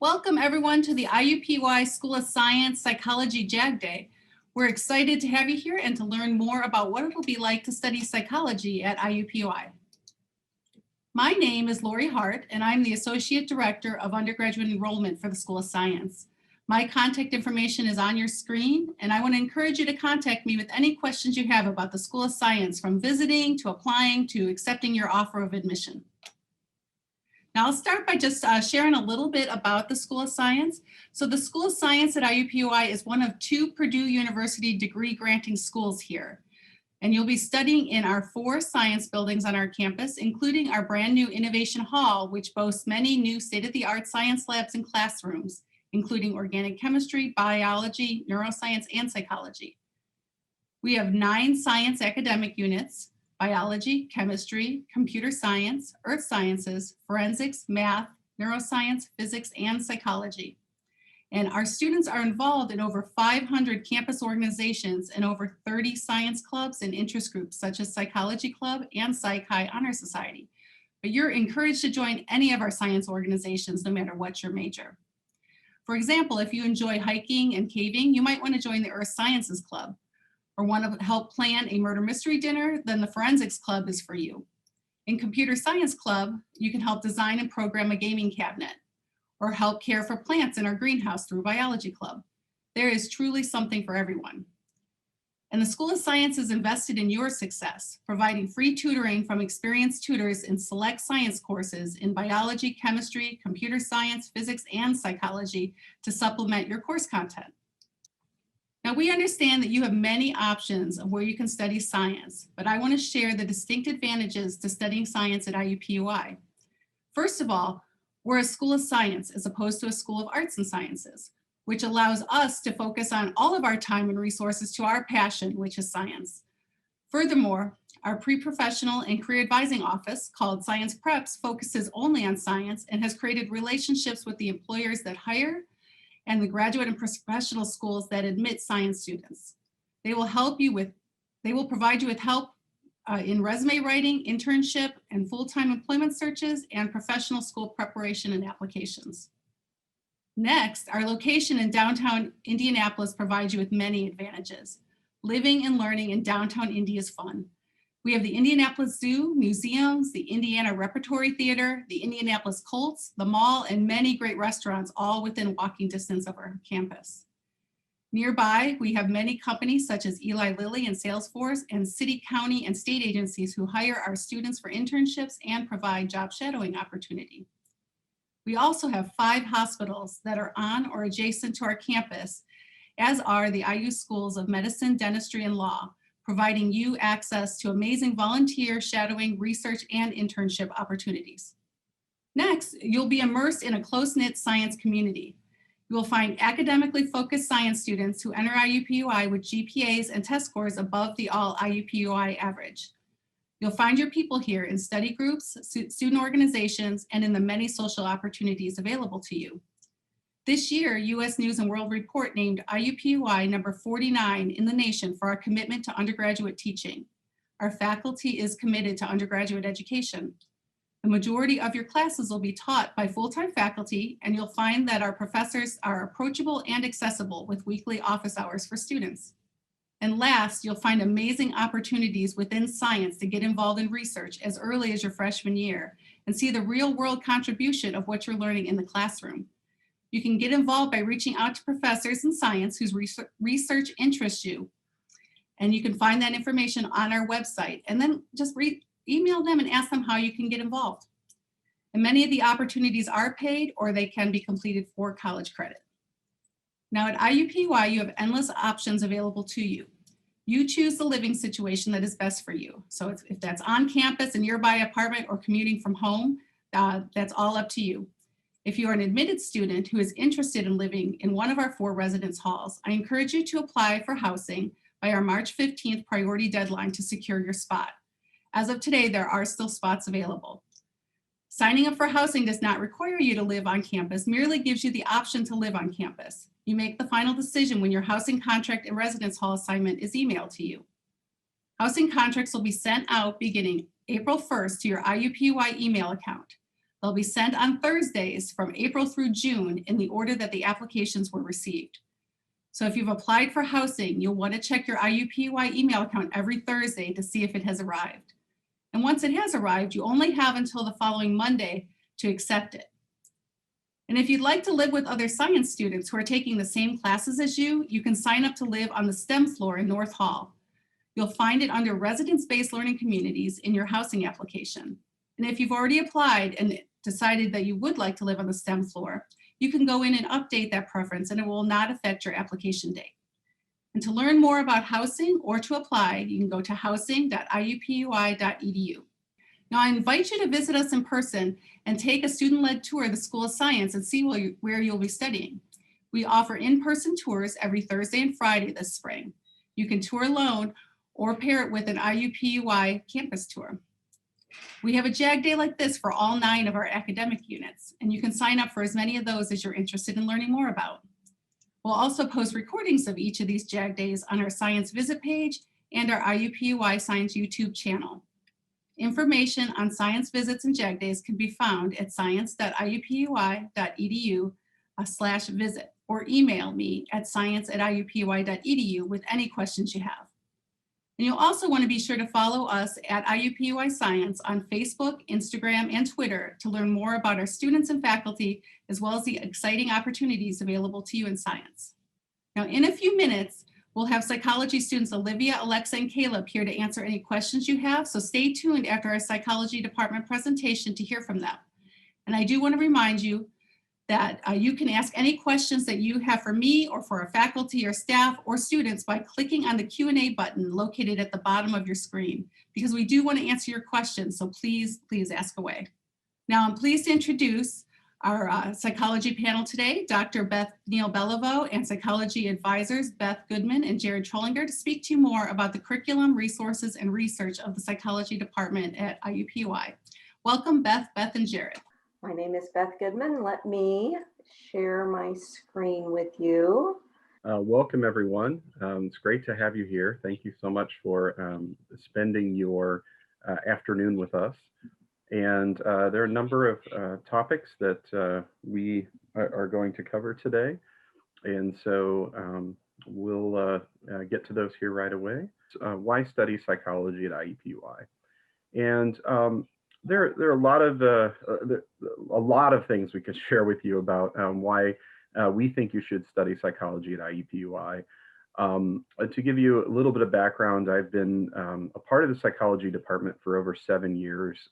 Welcome everyone to the IUPUI School of Science Psychology JagDay. We're excited to have you here and to learn more about what it will be like to study psychology at IUPUI. My name is Lori Hart, and I'm the Associate Director of Undergraduate Enrollment for the School of Science. My contact information is on your screen, and I want to encourage you to contact me with any questions you have about the School of Science, from visiting to applying to accepting your offer of admission. Now I'll start by just sharing a little bit about the School of Science. So the School of Science at IUPUI is one of 2 Purdue University degree granting schools here. And you'll be studying in our 4 science buildings on our campus, including our brand new Innovation Hall, which boasts many new state-of-the-art science labs and classrooms, including organic chemistry, biology, neuroscience, and psychology. We have 9 science academic units: biology, chemistry, computer science, earth sciences, forensics, math, neuroscience, physics, and psychology. And our students are involved in over 500 campus organizations and over 30 science clubs and interest groups, such as Psychology Club and Psych-Hi Honor Society. But you're encouraged to join any of our science organizations, no matter what your major. For example, if you enjoy hiking and caving, you might want to join the Earth Sciences Club. Or want to help plan a murder mystery dinner, then the Forensics Club is for you. In Computer Science Club, you can help design and program a gaming cabinet, or help care for plants in our greenhouse through Biology Club. There is truly something for everyone. And the School of Science is invested in your success, providing free tutoring from experienced tutors in select science courses in biology, chemistry, computer science, physics, and psychology to supplement your course content. Now, we understand that you have many options of where you can study science, but I want to share the distinct advantages to studying science at IUPUI. First of all, we're a school of science as opposed to a school of arts and sciences, which allows us to focus on all of our time and resources to our passion, which is science. Furthermore, our pre-professional and career advising office, called Science Preps, focuses only on science and has created relationships with the employers that hire and the graduate and professional schools that admit science students. They will provide you with help in resume writing, internship, and full-time employment searches, and professional school preparation and applications. Next, our location in downtown Indianapolis provides you with many advantages. Living and learning in downtown Indy is fun. We have the Indianapolis Zoo, museums, the Indiana Repertory Theater, the Indianapolis Colts, the mall, and many great restaurants, all within walking distance of our campus. Nearby, we have many companies such as Eli Lilly and Salesforce, and city, county, and state agencies who hire our students for internships and provide job shadowing opportunity. We also have 5 hospitals that are on or adjacent to our campus, as are the IU schools of medicine, dentistry, and law, providing you access to amazing volunteer, shadowing, research, and internship opportunities. Next, you'll be immersed in a close-knit science community. You will find academically focused science students who enter IUPUI with GPAs and test scores above the all IUPUI average. You'll find your people here in study groups, student organizations, and in the many social opportunities available to you. This year, U.S. News and World Report named IUPUI number 49 in the nation for our commitment to undergraduate teaching. Our faculty is committed to undergraduate education. The majority of your classes will be taught by full-time faculty, and you'll find that our professors are approachable and accessible with weekly office hours for students. And last, you'll find amazing opportunities within science to get involved in research as early as your freshman year and see the real-world contribution of what you're learning in the classroom. You can get involved by reaching out to professors in science whose research interests you. And you can find that information on our website, and then just email them and ask them how you can get involved. And many of the opportunities are paid, or they can be completed for college credit. Now at IUPUI, you have endless options available to you. You choose the living situation that is best for you. So if that's on campus, a nearby apartment, or commuting from home, that's all up to you. If you are an admitted student who is interested in living in one of our 4 residence halls, I encourage you to apply for housing by our March 15th priority deadline to secure your spot. As of today, there are still spots available. Signing up for housing does not require you to live on campus, merely gives you the option to live on campus. You make the final decision when your housing contract and residence hall assignment is emailed to you. Housing contracts will be sent out beginning April 1st to your IUPUI email account. They'll be sent on Thursdays from April through June in the order that the applications were received. So if you've applied for housing, you'll want to check your IUPUI email account every Thursday to see if it has arrived. And once it has arrived, you only have until the following Monday to accept it. And if you'd like to live with other science students who are taking the same classes as you, you can sign up to live on the STEM floor in North Hall. You'll find it under Residence-Based Learning Communities in your housing application. And if you've already applied and decided that you would like to live on the STEM floor, you can go in and update that preference and it will not affect your application date. And to learn more about housing or to apply, you can go to housing.iupui.edu. Now, I invite you to visit us in person and take a student-led tour of the School of Science and see where you'll be studying. We offer in-person tours every Thursday and Friday this spring. You can tour alone or pair it with an IUPUI campus tour. We have a JagDay like this for all 9 of our academic units, and you can sign up for as many of those as you're interested in learning more about. We'll also post recordings of each of these JagDays on our Science Visit page and our IUPUI Science YouTube channel. Information on science visits and JagDays can be found at science.iupui.edu/visit or email me at science@iupui.edu with any questions you have. And you'll also want to be sure to follow us at IUPUI Science on Facebook, Instagram, and Twitter to learn more about our students and faculty, as well as the exciting opportunities available to you in science. Now, in a few minutes, we'll have psychology students Olivia, Alexa, and Caleb here to answer any questions you have, so stay tuned after our psychology department presentation to hear from them. And I do want to remind you that you can ask any questions that you have for me or for our faculty or staff or students by clicking on the Q&A button located at the bottom of your screen, because we do want to answer your questions, so please ask away. Now, I'm pleased to introduce our psychology panel today, Dr. Neil Belloveaux and psychology advisors Beth Goodman and Jared Trollinger, to speak to you more about the curriculum, resources, and research of the psychology department at IUPUI. Welcome, Beth, and Jared. My name is Beth Goodman. Let me share my screen with you. Welcome, everyone. It's great to have you here. Thank you so much for spending your afternoon with us. And there are a number of topics that we are going to cover today. And so we'll get to those here right away. Why study psychology at IUPUI? And there are a lot of things we could share with you about why we think you should study psychology at IUPUI. To give you a little bit of background, I've been a part of the psychology department for over 7 years.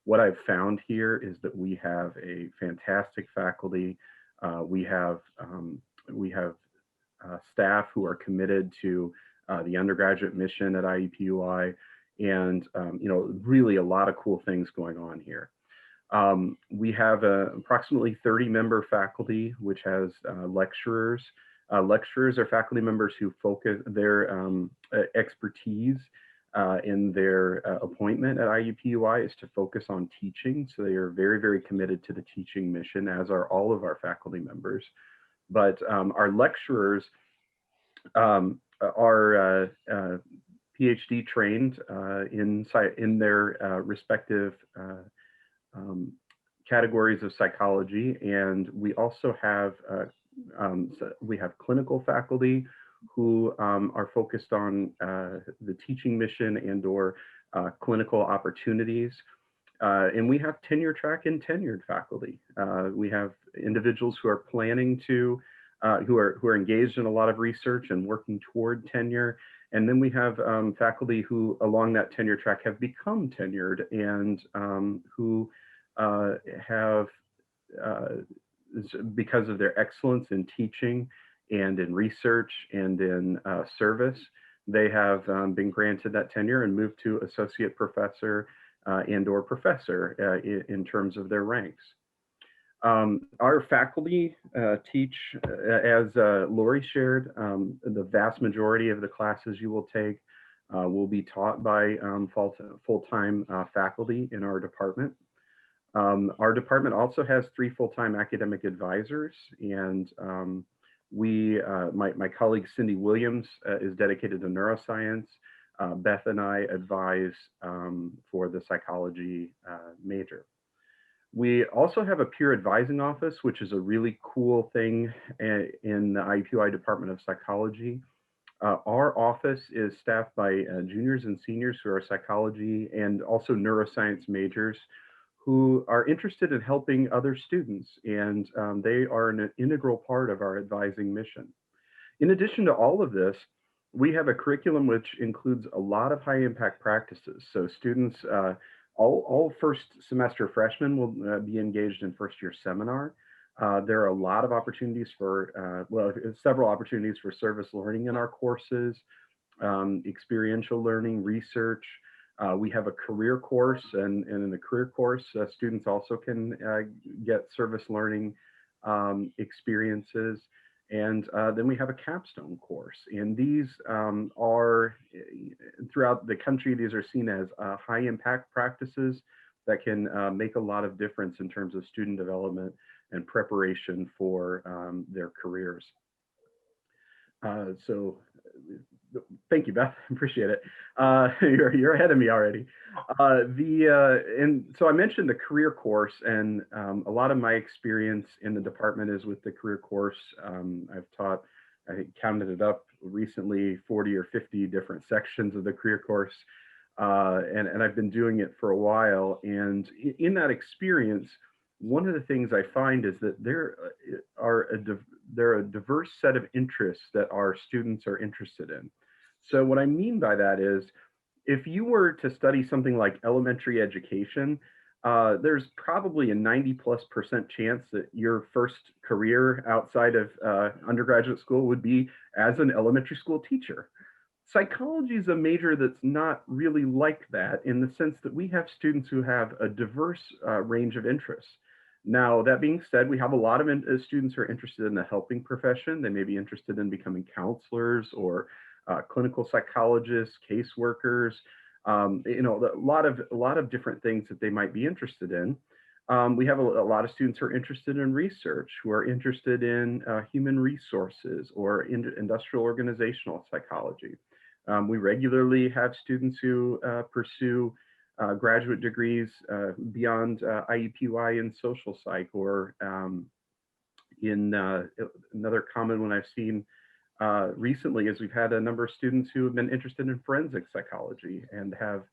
What I've found here is that we have a fantastic faculty. We have staff who are committed to the undergraduate mission at IUPUI, and really a lot of cool things going on here. We have approximately 30-member faculty, which has lecturers. Lecturers are faculty members who focus their expertise in their appointment at IUPUI is to focus on teaching. So they are very, very committed to the teaching mission, as are all of our faculty members. But our lecturers are PhD trained in their respective categories of psychology, and we also have clinical faculty who are focused on the teaching mission and/or clinical opportunities, and we have tenure track and tenured faculty. We have individuals who are planning to who are engaged in a lot of research and working toward tenure. And then we have faculty who along that tenure track have become tenured and who have, because of their excellence in teaching and in research and in service, they have been granted that tenure and moved to associate professor and/or professor in terms of their ranks. Our faculty teach, as Lori shared, the vast majority of the classes you will take will be taught by full-time faculty in our department. Our department also has 3 full-time academic advisors, and my colleague Cindy Williams is dedicated to neuroscience. Beth and I advise for the psychology major. We also have a peer advising office, which is a really cool thing in the IUPUI Department of Psychology. Our office is staffed by juniors and seniors who are psychology and also neuroscience majors who are interested in helping other students, and they are an integral part of our advising mission. In addition to all of this, we have a curriculum which includes a lot of high impact practices. So students, all first semester freshmen will be engaged in first year seminar. There are a lot of opportunities for, well, several opportunities for service learning in our courses, experiential learning, research. We have a career course, and in the career course, students also can get service learning experiences. And then we have a capstone course. And these are, throughout the country, these are seen as high impact practices that can make a lot of difference in terms of student development and preparation for their careers. So thank you, Beth, appreciate it. You're ahead of me already. And so I mentioned the career course, and a lot of my experience in the department is with the career course. I've taught, I counted it up recently, 40 or 50 different sections of the career course. And I've been doing it for a while. And in that experience, one of the things I find is that there are a diverse set of interests that our students are interested in. So what I mean by that is, if you were to study something like elementary education, there's probably a 90+% chance that your first career outside of undergraduate school would be as an elementary school teacher. Psychology is a major that's not really like that, in the sense that we have students who have a diverse range of interests. Now, that being said, we have a lot of students who are interested in the helping profession. They may be interested in becoming counselors or clinical psychologists, caseworkers, you know, a lot of different things that they might be interested in. We have a lot of students who are interested in research, who are interested in human resources or industrial organizational psychology. We regularly have students who pursue graduate degrees beyond IUPUI in social psych, or in another common one I've seen recently is we've had a number of students who have been interested in forensic psychology and have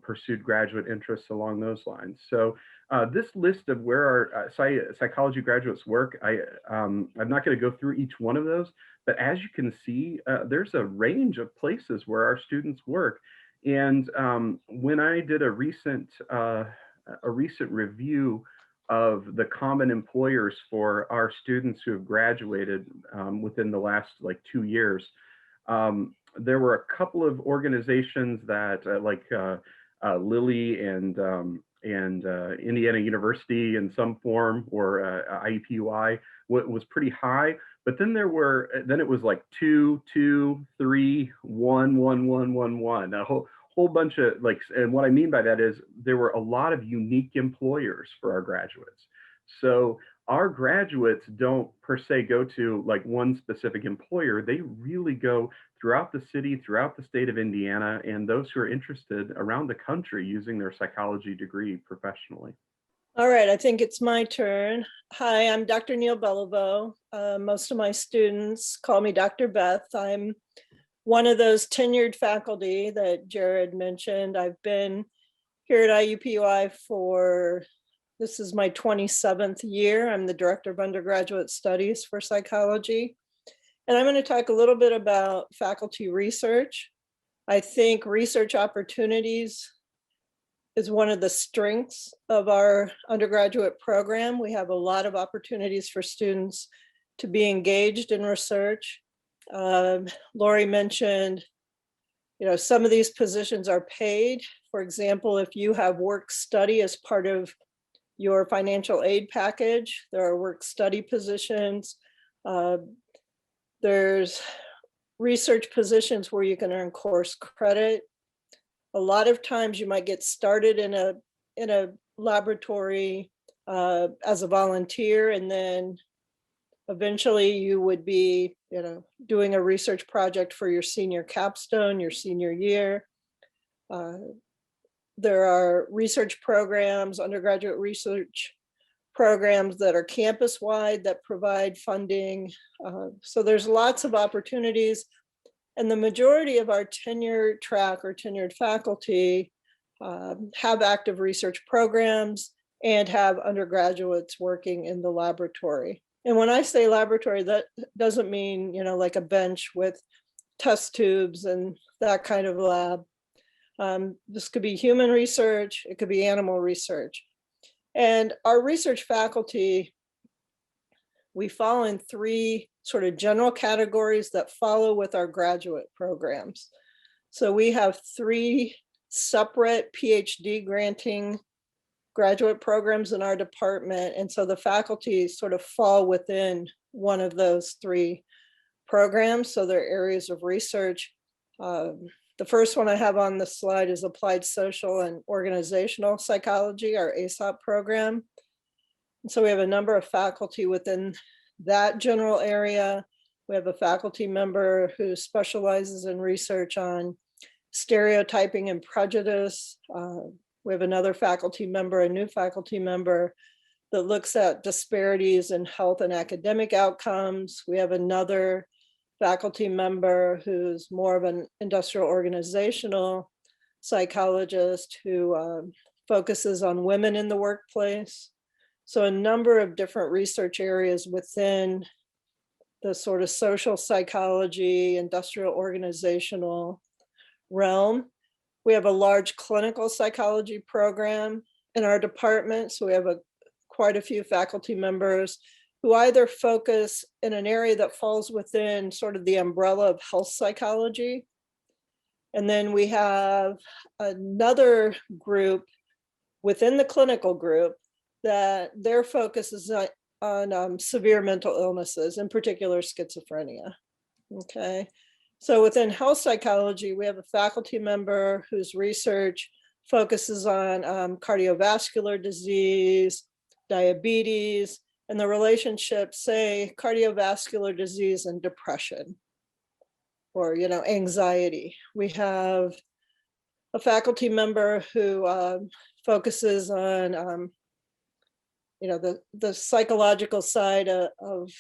pursued graduate interests along those lines. So this list of where our psychology graduates work, I'm not going to go through each one of those, but as you can see, there's a range of places where our students work. And when I did a recent review of the common employers for our students who have graduated within the last 2 years, there were a couple of organizations that like Lilly and Indiana University in some form, or IUPUI was pretty high. But then it was like 2, 2, 3, 1, 1, 1, 1, 1. A whole bunch of and what I mean by that is there were a lot of unique employers for our graduates. So our graduates don't per se go to one specific employer. They really go throughout the city, throughout the state of Indiana, and those who are interested around the country using their psychology degree professionally. All right, I think it's my turn. Hi, I'm Dr. Neil Belloveaux. Most of my students call me Dr. Beth. I'm one of those tenured faculty that Jared mentioned. I've been here at IUPUI this is my 27th year. I'm the Director of Undergraduate Studies for Psychology. And I'm going to talk a little bit about faculty research. I think research opportunities is one of the strengths of our undergraduate program. We have a lot of opportunities for students to be engaged in research. Lori mentioned, some of these positions are paid. For example, if you have work study as part of your financial aid package, there are work study positions. There's research positions where you can earn course credit. A lot of times you might get started in a laboratory as a volunteer, and then eventually you would be, doing a research project for your senior capstone, your senior year. There are research programs, undergraduate research programs that are campus-wide that provide funding. So there's lots of opportunities. And the majority of our tenure track or tenured faculty have active research programs and have undergraduates working in the laboratory. And when I say laboratory, that doesn't mean, like a bench with test tubes and that kind of lab. This could be human research, it could be animal research. And our research faculty, we fall in 3 sort of general categories that follow with our graduate programs. So we have 3 separate PhD granting graduate programs in our department. And so the faculty sort of fall within one of those 3 programs. So they're areas of research. The first one I have on the slide is Applied Social and Organizational Psychology, our ASOP program. And so we have a number of faculty within that general area. We have a faculty member who specializes in research on stereotyping and prejudice. We have another faculty member, a new faculty member, that looks at disparities in health and academic outcomes. We have another faculty member who's more of an industrial organizational psychologist who focuses on women in the workplace. So a number of different research areas within the sort of social psychology, industrial organizational realm. We have a large clinical psychology program in our department. So we have quite a few faculty members who either focus in an area that falls within sort of the umbrella of health psychology. And then we have another group within the clinical group that their focus is on severe mental illnesses, in particular schizophrenia. Okay, so within health psychology, we have a faculty member whose research focuses on cardiovascular disease, diabetes, and the relationship, say, cardiovascular disease and depression, or anxiety. We have a faculty member who focuses on the psychological side of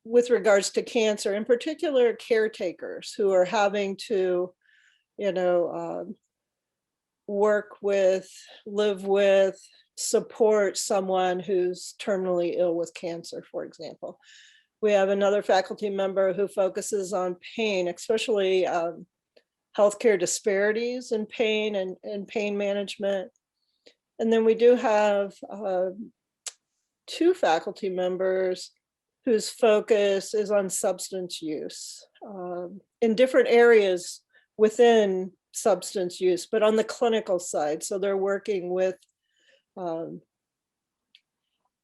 with regards to cancer, in particular caretakers who are having to work with, live with, support someone who's terminally ill with cancer, for example. We have another faculty member who focuses on pain, especially healthcare disparities in pain and pain management. And then we do have 2 faculty members whose focus is on substance use in different areas within substance use, but on the clinical side. So they're working with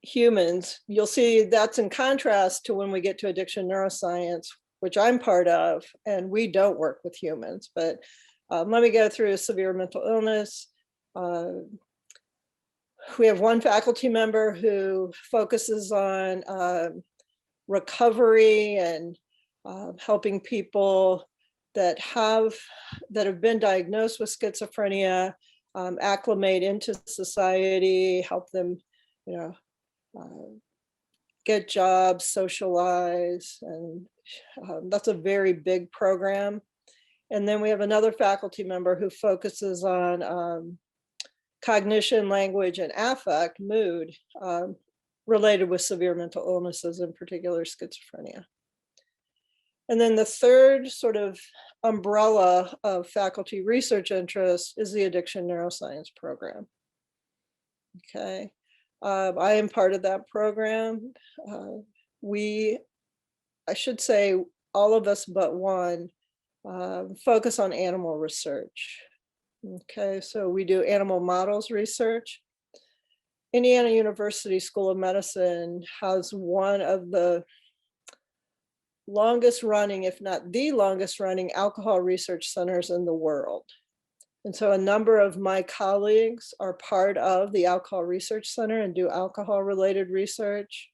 humans. You'll see that's in contrast to when we get to addiction neuroscience, which I'm part of, and we don't work with humans. But let me go through severe mental illness. We have 1 faculty member who focuses on recovery and helping people that have been diagnosed with schizophrenia acclimate into society, help them, get jobs, socialize, and that's a very big program. And then we have another faculty member who focuses on cognition, language, and affect, mood, related with severe mental illnesses, in particular schizophrenia. And then the third sort of umbrella of faculty research interest is the addiction neuroscience program. Okay, I am part of that program. I should say all of us but one focus on animal research. Okay, so we do animal models research. Indiana University School of Medicine has one of the longest running, if not the longest running, alcohol research centers in the world. And so a number of my colleagues are part of the Alcohol Research Center and do alcohol related research.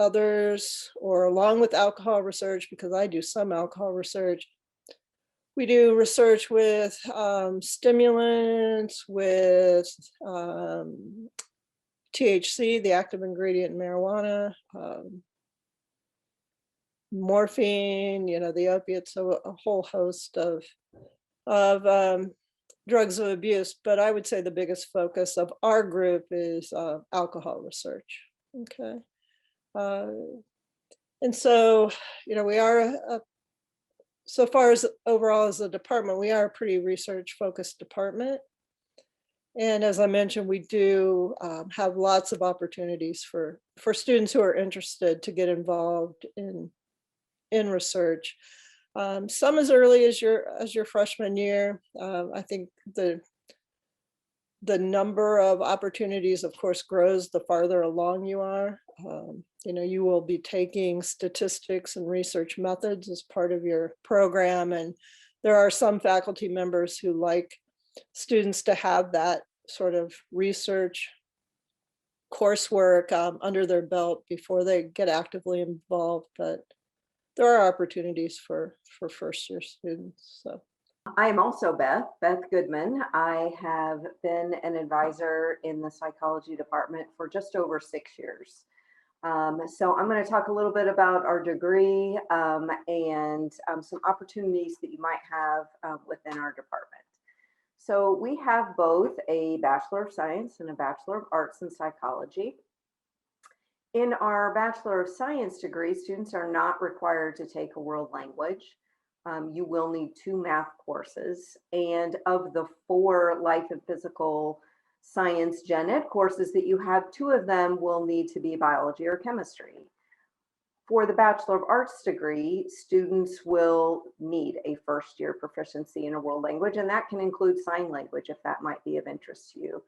Others, or along with alcohol research, because I do some alcohol research, We do research with stimulants, with THC, the active ingredient in marijuana, morphine, the opiates, so a whole host of drugs of abuse. But I would say the biggest focus of our group is alcohol research. Okay. And so, we are, so far as overall as a department, we are a pretty research focused department. And as I mentioned, we do have lots of opportunities for students who are interested to get involved in research. Some as early as your freshman year. I think the number of opportunities, of course, grows the farther along you are. You will be taking statistics and research methods as part of your program. And there are some faculty members who like students to have that sort of research coursework under their belt before they get actively involved. But there are opportunities for first year students. So. I am also Beth Goodman. I have been an advisor in the psychology department for just over 6 years. So I'm going to talk a little bit about our degree and some opportunities that you might have within our department. So we have both a Bachelor of Science and a Bachelor of Arts in Psychology. In our Bachelor of Science degree, students are not required to take a world language. You will need 2 math courses, and of the 4 life and physical science gen ed courses that you have, 2 of them will need to be biology or chemistry. For the Bachelor of Arts degree, students will need a first year proficiency in a world language, and that can include sign language if that might be of interest to you.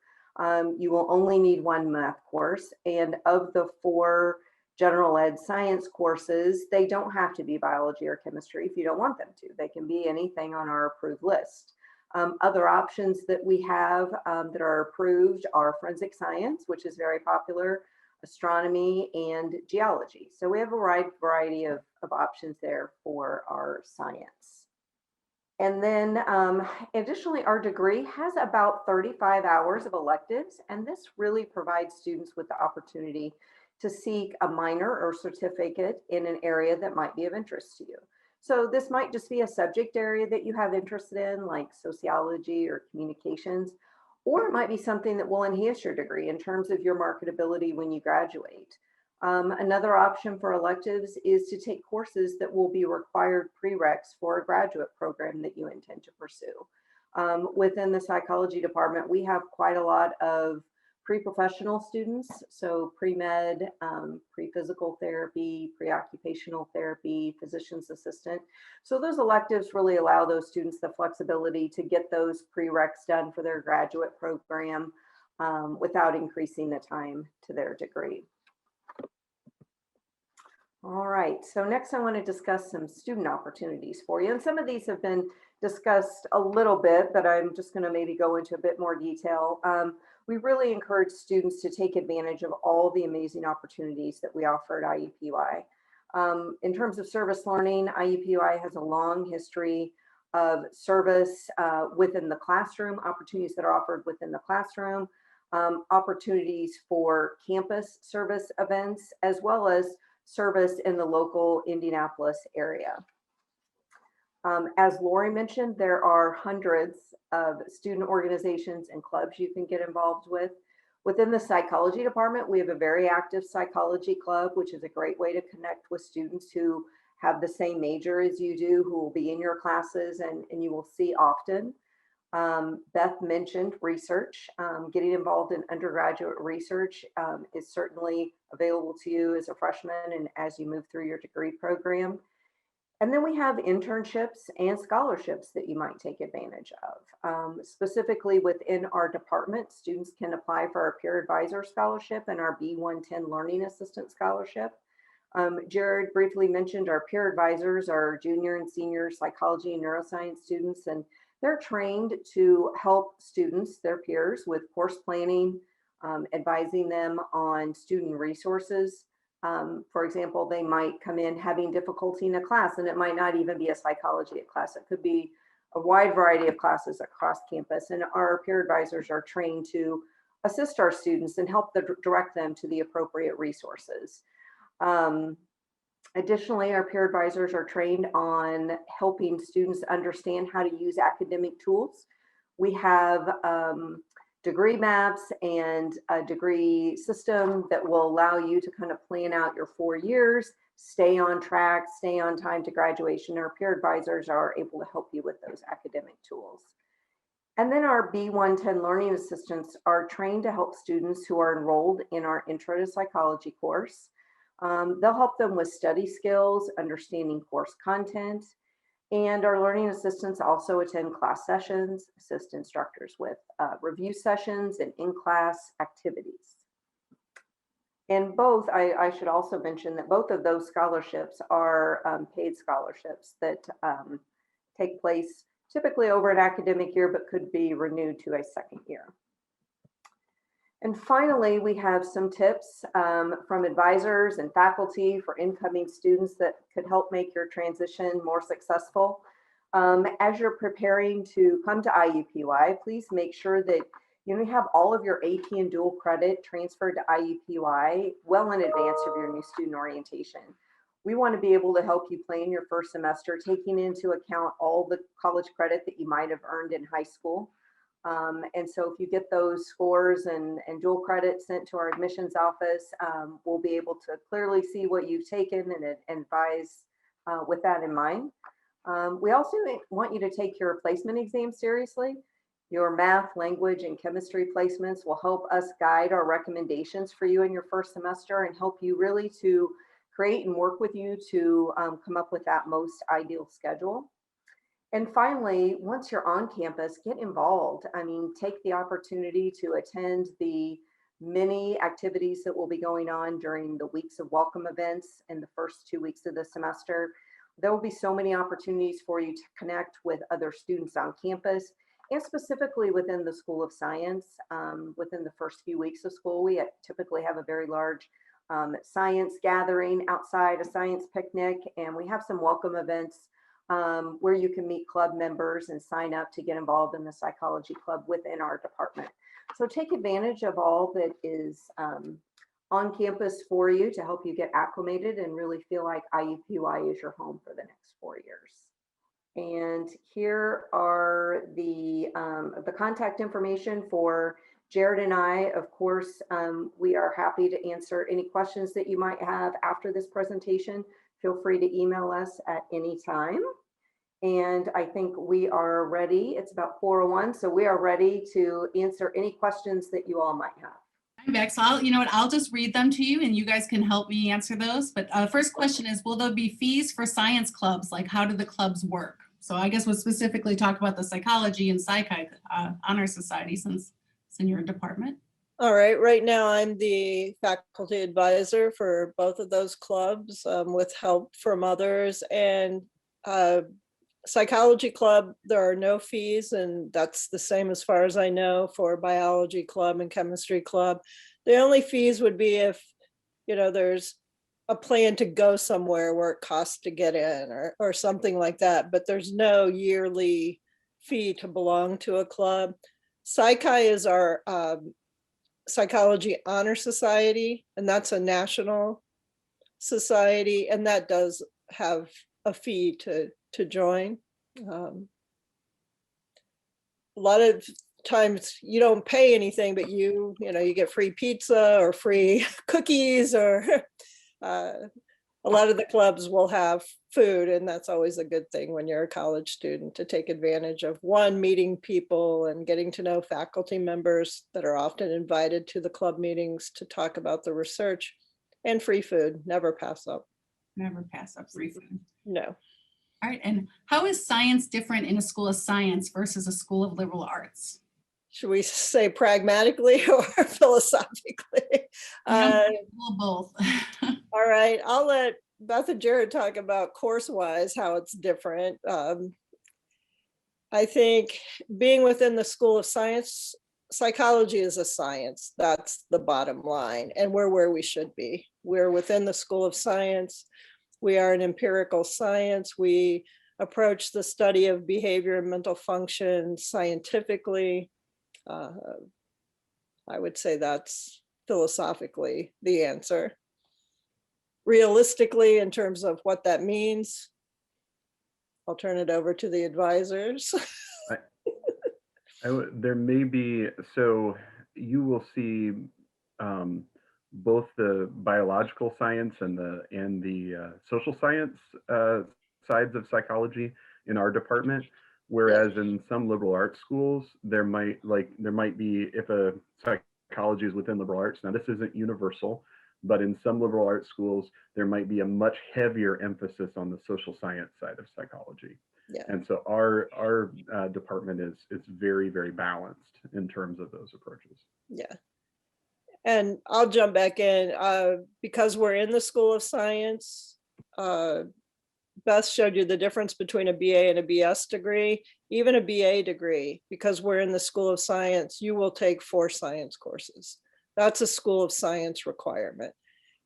You will only need 1 math course, and of the 4 general ed science courses, they don't have to be biology or chemistry if you don't want them to. They can be anything on our approved list. Other options that we have that are approved are forensic science, which is very popular, astronomy, and geology. So we have a wide variety of options there for our science. And then additionally, our degree has about 35 hours of electives, and this really provides students with the opportunity to seek a minor or certificate in an area that might be of interest to you. So this might just be a subject area that you have interest in, like sociology or communications, or it might be something that will enhance your degree in terms of your marketability when you graduate. Another option for electives is to take courses that will be required prereqs for a graduate program that you intend to pursue. Within the psychology department, we have quite a lot of pre-professional students, so pre-med, pre-physical therapy, pre-occupational therapy, physician's assistant. So those electives really allow those students the flexibility to get those prereqs done for their graduate program without increasing the time to their degree. All right, so next I want to discuss some student opportunities for you. And some of these have been discussed a little bit, but I'm just going to maybe go into a bit more detail. We really encourage students to take advantage of all the amazing opportunities that we offer at IUPUI. In terms of service learning, IUPUI has a long history of service within the classroom, opportunities that are offered within the classroom, opportunities for campus service events, as well as service in the local Indianapolis area. As Lori mentioned, there are hundreds of student organizations and clubs you can get involved with. Within the psychology department, we have a very active psychology club, which is a great way to connect with students who have the same major as you do, who will be in your classes and you will see often. Beth mentioned research. Getting involved in undergraduate research is certainly available to you as a freshman and as you move through your degree program. And then we have internships and scholarships that you might take advantage of. Specifically within our department, students can apply for our peer advisor scholarship and our B110 learning assistant scholarship. Jared briefly mentioned our peer advisors are junior and senior psychology and neuroscience students, and they're trained to help students, their peers, with course planning, advising them on student resources. For example, they might come in having difficulty in a class, and it might not even be a psychology class. It could be a wide variety of classes across campus, and our peer advisors are trained to assist our students and help direct them to the appropriate resources. Additionally, our peer advisors are trained on helping students understand how to use academic tools. We have degree maps and a degree system that will allow you to kind of plan out your 4 years, stay on track, stay on time to graduation. Our peer advisors are able to help you with those academic tools. And then our B110 learning assistants are trained to help students who are enrolled in our Intro to Psychology course. They'll help them with study skills, understanding course content, and our learning assistants also attend class sessions, assist instructors with review sessions and in-class activities. And both, I should also mention that both of those scholarships are paid scholarships that take place typically over an academic year, but could be renewed to a second year. And finally, we have some tips from advisors and faculty for incoming students that could help make your transition more successful. As you're preparing to come to IUPUI, please make sure that you have all of your AP and dual credit transferred to IUPUI well in advance of your new student orientation. We want to be able to help you plan your first semester, taking into account all the college credit that you might have earned in high school. And so if you get those scores and dual credit sent to our admissions office, we'll be able to clearly see what you've taken and advise with that in mind. We also want you to take your placement exam seriously. Your math, language, and chemistry placements will help us guide our recommendations for you in your first semester and help you really to create and work with you to come up with that most ideal schedule. And finally, once you're on campus, get involved. I mean, take the opportunity to attend the many activities that will be going on during the weeks of welcome events in the first 2 weeks of the semester. There will be so many opportunities for you to connect with other students on campus, and specifically within the School of Science. Within the first few weeks of school, we typically have a very large science gathering outside, a science picnic, and we have some welcome events where you can meet club members and sign up to get involved in the psychology club within our department. So take advantage of all that is on campus for you to help you get acclimated and really feel like IUPUI is your home for the next 4 years. And here are the contact information for Jared and I. Of course, we are happy to answer any questions that you might have after this presentation. Feel free to email us at any time. And I think we are ready. It's about 4:01, so we are ready to answer any questions that you all might have. I'm Bex. I'll just read them to you and you guys can help me answer those. But first question is, will there be fees for science clubs? Like, how do the clubs work? So I guess we'll specifically talk about the psychology and psych honor society since it's in your department. All right, right now I'm the faculty advisor for both of those clubs with help from others. And psychology club, there are no fees, and that's the same as far as I know for biology club and chemistry club. The only fees would be if, there's a plan to go somewhere where it costs to get in or something like that, but there's no yearly fee to belong to a club. Psychi is our Psychology Honor Society, and that's a national society, and that does have a fee to join. A lot of times you don't pay anything, but you get free pizza or free cookies, or a lot of the clubs will have food, and that's always a good thing when you're a college student, to take advantage of meeting people and getting to know faculty members that are often invited to the club meetings to talk about the research, and free food. Never pass up. Never pass up free food. No. All right, and how is science different in a school of science versus a school of liberal arts? Should we say pragmatically or philosophically? Both. All right, I'll let Beth and Jared talk about course-wise how it's different. I think being within the School of Science, psychology is a science. That's the bottom line, and we're where we should be. We're within the School of Science. We are an empirical science. We approach the study of behavior and mental function scientifically. I would say that's philosophically the answer. Realistically, in terms of what that means, I'll turn it over to the advisors. There may be, so you will see both the biological science and the social science sides of psychology in our department, whereas in some liberal arts schools, there might be, if a psychology is within liberal arts, now this isn't universal, but in some liberal arts schools, there might be a much heavier emphasis on the social science side of psychology. Yeah. And so our department is very, very balanced in terms of those approaches. Yeah. And I'll jump back in because we're in the School of Science. Beth showed you the difference between a BA and a BS degree. Even a BA degree, because we're in the School of Science, you will take 4 science courses. That's a School of Science requirement.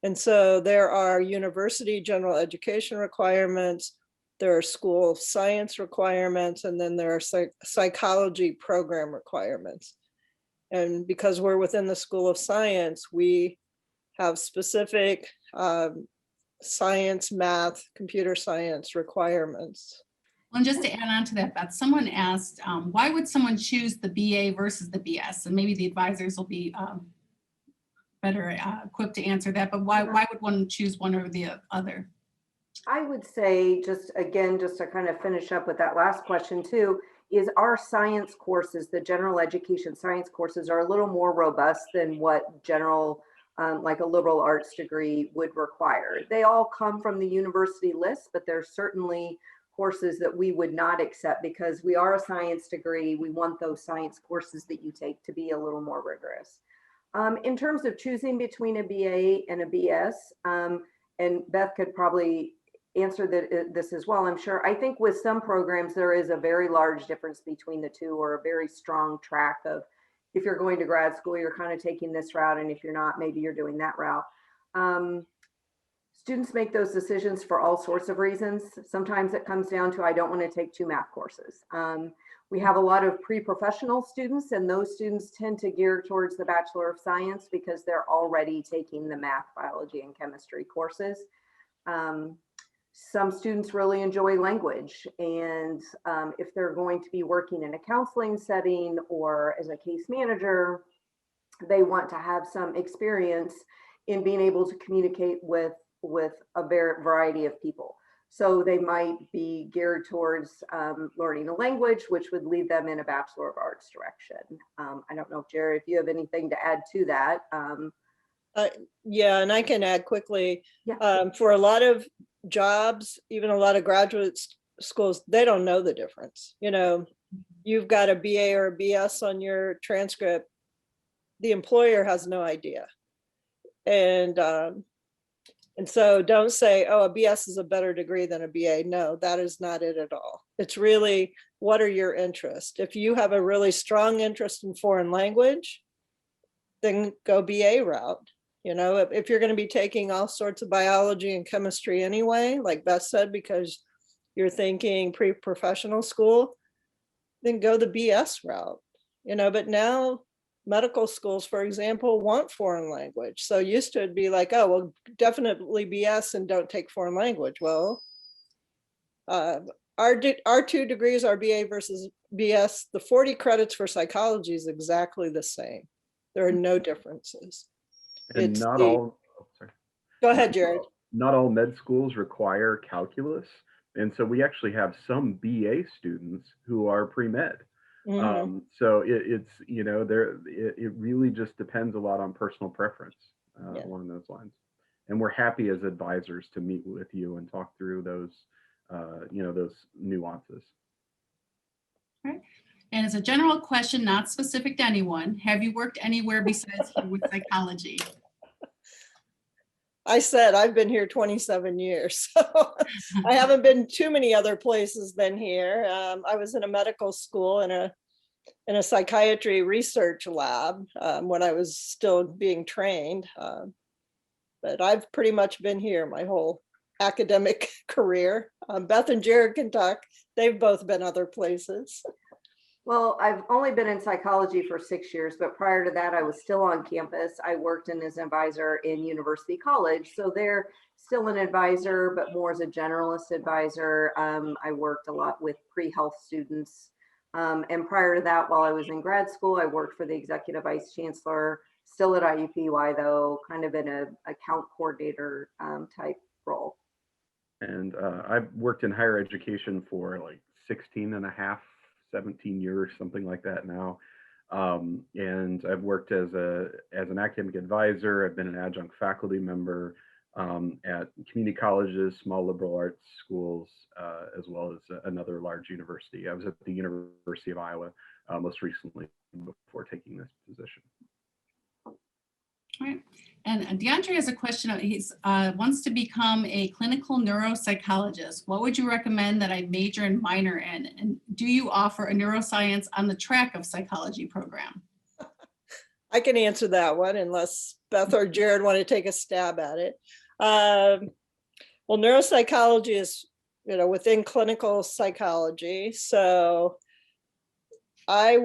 And so there are university general education requirements, there are School of Science requirements, and then there are psychology program requirements. And because we're within the School of Science, we have specific science, math, computer science requirements. Well, and just to add on to that, Beth, someone asked, why would someone choose the BA versus the BS? And maybe the advisors will be better equipped to answer that, but why would one choose one or the other? I would say, just to kind of finish up with that last question too, is our science courses, the general education science courses, are a little more robust than what general, like a liberal arts degree would require. They all come from the university list, but there's certainly courses that we would not accept because we are a science degree. We want those science courses that you take to be a little more rigorous. In terms of choosing between a BA and a BS, and Beth could probably answer this as well, I'm sure. I think with some programs, there is a very large difference between the two, or a very strong track of, if you're going to grad school, you're kind of taking this route, and if you're not, maybe you're doing that route. Students make those decisions for all sorts of reasons. Sometimes it comes down to, I don't want to take 2 math courses. We have a lot of pre-professional students, and those students tend to gear towards the Bachelor of Science because they're already taking the math, biology, and chemistry courses. Some students really enjoy language, and if they're going to be working in a counseling setting or as a case manager, they want to have some experience in being able to communicate with a variety of people. So they might be geared towards learning a language, which would lead them in a Bachelor of Arts direction. I don't know if Jared, if you have anything to add to that. Yeah, and I can add quickly. Yeah. For a lot of jobs, even a lot of graduate schools, they don't know the difference. You know, you've got a BA or a BS on your transcript, the employer has no idea. And so don't say, oh, a BS is a better degree than a BA. No, that is not it at all. It's really, what are your interests? If you have a really strong interest in foreign language, then go BA route. You know, if you're going to be taking all sorts of biology and chemistry anyway, like Beth said, because you're thinking pre-professional school, then go the BS route. You know, but now medical schools, for example, want foreign language. So used to it'd be like, oh, well, definitely BS and don't take foreign language. Well, our 2 degrees, our BA versus BS, the 40 credits for psychology is exactly the same. There are no differences. And not all, sorry. Go ahead, Jared. Not all med schools require calculus. And so we actually have some BA students who are pre-med. Mm-hmm. So it's, you know, it really just depends a lot on personal preference along those lines. And we're happy as advisors to meet with you and talk through those, you know, those nuances. All right. And as a general question, not specific to anyone, have you worked anywhere besides here with psychology? I said I've been here 27 years, so I haven't been too many other places than here. I was in a medical school in a psychiatry research lab when I was still being trained, but I've pretty much been here my whole academic career. Beth and Jared can talk. They've both been other places. Well, I've only been in psychology for 6 years, but prior to that, I was still on campus. I worked as an advisor in University College. So they're still an advisor, but more as a generalist advisor. I worked a lot with pre-health students. And prior to that, while I was in grad school, I worked for the executive vice chancellor, still at IUPUI though, kind of in a account coordinator type role. And I've worked in higher education for like 16 and a half, 17 years, something like that now. And I've worked as an academic advisor. I've been an adjunct faculty member at community colleges, small liberal arts schools, as well as another large university. I was at the University of Iowa most recently before taking this position. All right. And DeAndre has a question. He wants to become a clinical neuropsychologist. What would you recommend that I major and minor in? And do you offer a neuroscience on the track of psychology program? I can answer that one unless Beth or Jared want to take a stab at it. Well, neuropsychology is, within clinical psychology. So I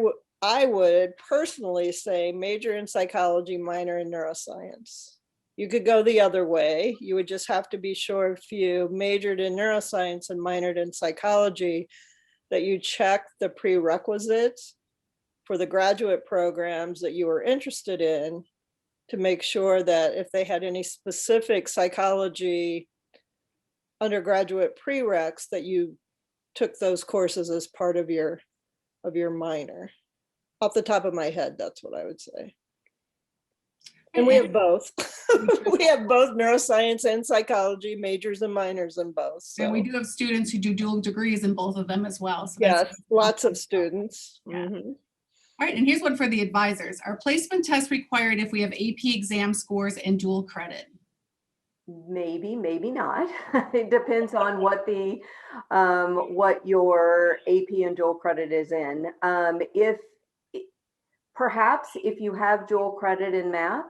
would personally say major in psychology, minor in neuroscience. You could go the other way. You would just have to be sure if you majored in neuroscience and minored in psychology that you check the prerequisites for the graduate programs that you were interested in to make sure that if they had any specific psychology undergraduate prereqs that you took those courses as part of your minor. Off the top of my head, that's what I would say. And we have both. We have both neuroscience and psychology majors and minors in both. So. And we do have students who do dual degrees in both of them as well. So yes, lots of students. Yeah. Mm-hmm. All right, and here's one for the advisors. Are placement tests required if we have AP exam scores and dual credit? Maybe, maybe not. It depends on what what your AP and dual credit is in. Perhaps if you have dual credit in math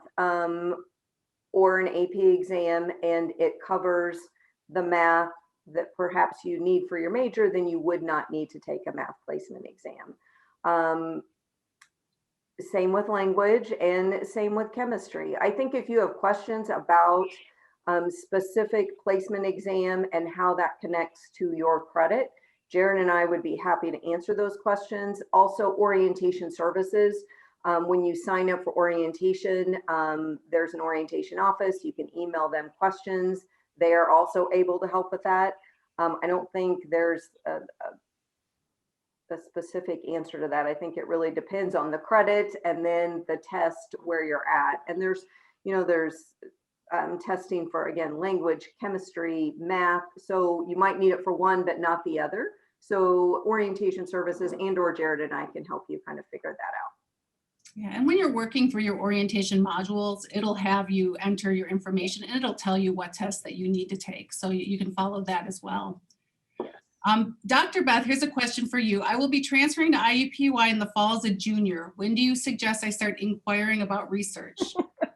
or an AP exam and it covers the math that perhaps you need for your major, then you would not need to take a math placement exam. Same with language and same with chemistry. I think if you have questions about specific placement exam and how that connects to your credit, Jared and I would be happy to answer those questions. Also, orientation services. When you sign up for orientation, there's an orientation office. You can email them questions. They are also able to help with that. I don't think there's a specific answer to that. I think it really depends on the credit and then the test where you're at. And there's testing for, again, language, chemistry, math. So you might need it for one, but not the other. So orientation services or Jared and I can help you kind of figure that out. Yeah, and when you're working through your orientation modules, it'll have you enter your information and it'll tell you what tests that you need to take. So you can follow that as well. Dr. Beth, here's a question for you. I will be transferring to IUPUI in the fall as a junior. When do you suggest I start inquiring about research? As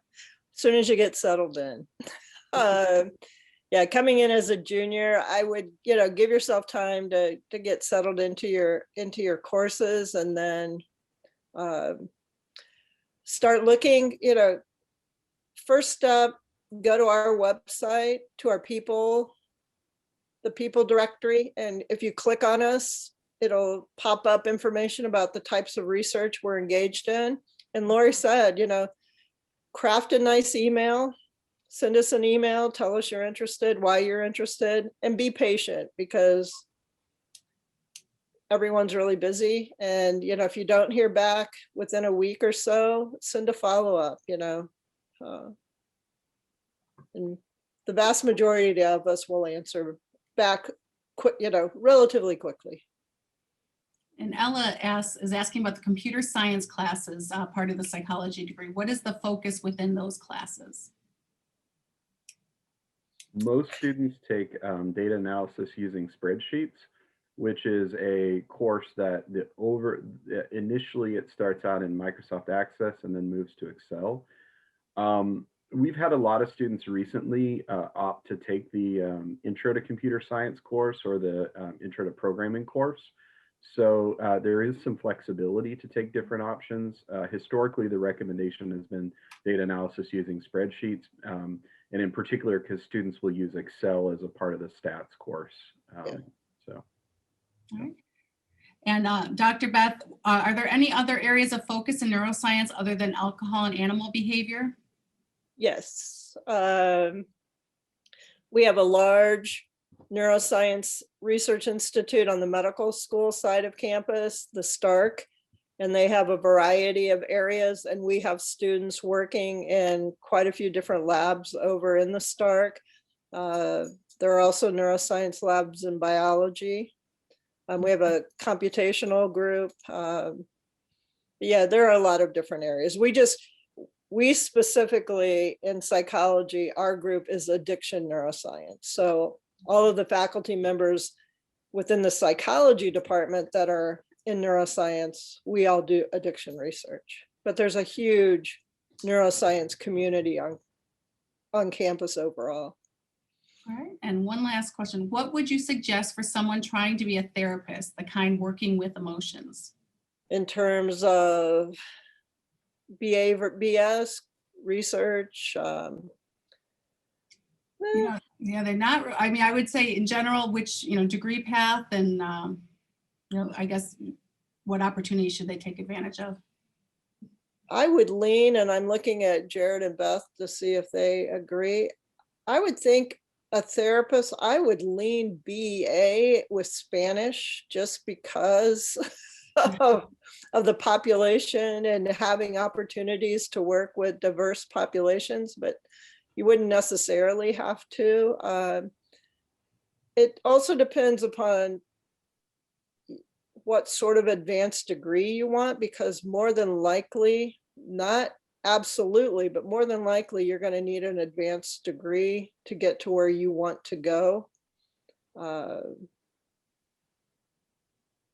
soon as you get settled in. Yeah, coming in as a junior, I would, give yourself time to get settled into your courses and then start looking, first step, go to our website, to our the people directory. And if you click on us, it'll pop up information about the types of research we're engaged in. And Lori said, craft a nice email, send us an email, tell us you're interested, why you're interested, and be patient because everyone's really busy. And, if you don't hear back within a week or so, send a follow-up, and the vast majority of us will answer back quick, relatively quickly. And Ella is asking about the computer science classes, part of the psychology degree. What is the focus within those classes? Most students take data analysis using spreadsheets, which is a course that initially it starts out in Microsoft Access and then moves to Excel. we've had a lot of students recently opt to take the Intro to Computer Science course or the Intro to Programming course. So there is some flexibility to take different options. Historically, the recommendation has been data analysis using spreadsheets, and in particular, because students will use Excel as a part of the stats course. So. All right. And Dr. Beth, are there any other areas of focus in neuroscience other than alcohol and animal behavior? Yes. We have a large neuroscience research institute on the medical school side of campus, the Stark, and they have a variety of areas, and we have students working in quite a few different labs over in the Stark. There are also neuroscience labs in biology. We have a computational group. Yeah, there are a lot of different areas. We specifically in psychology, our group is addiction neuroscience. So all of the faculty members within the psychology department that are in neuroscience, we all do addiction research. But there's a huge neuroscience community on campus overall. All right, and one last question. What would you suggest for someone trying to be a therapist, the kind working with emotions? In terms of BS research, Yeah, they're not, I mean, I would say in general, which, degree path and, I guess what opportunities should they take advantage of? I would lean, and I'm looking at Jared and Beth to see if they agree. I would think a therapist, I would lean BA with Spanish just because of the population and having opportunities to work with diverse populations, but you wouldn't necessarily have to. It also depends upon what sort of advanced degree you want, because more than likely, not absolutely, but more than likely, you're going to need an advanced degree to get to where you want to go. I'm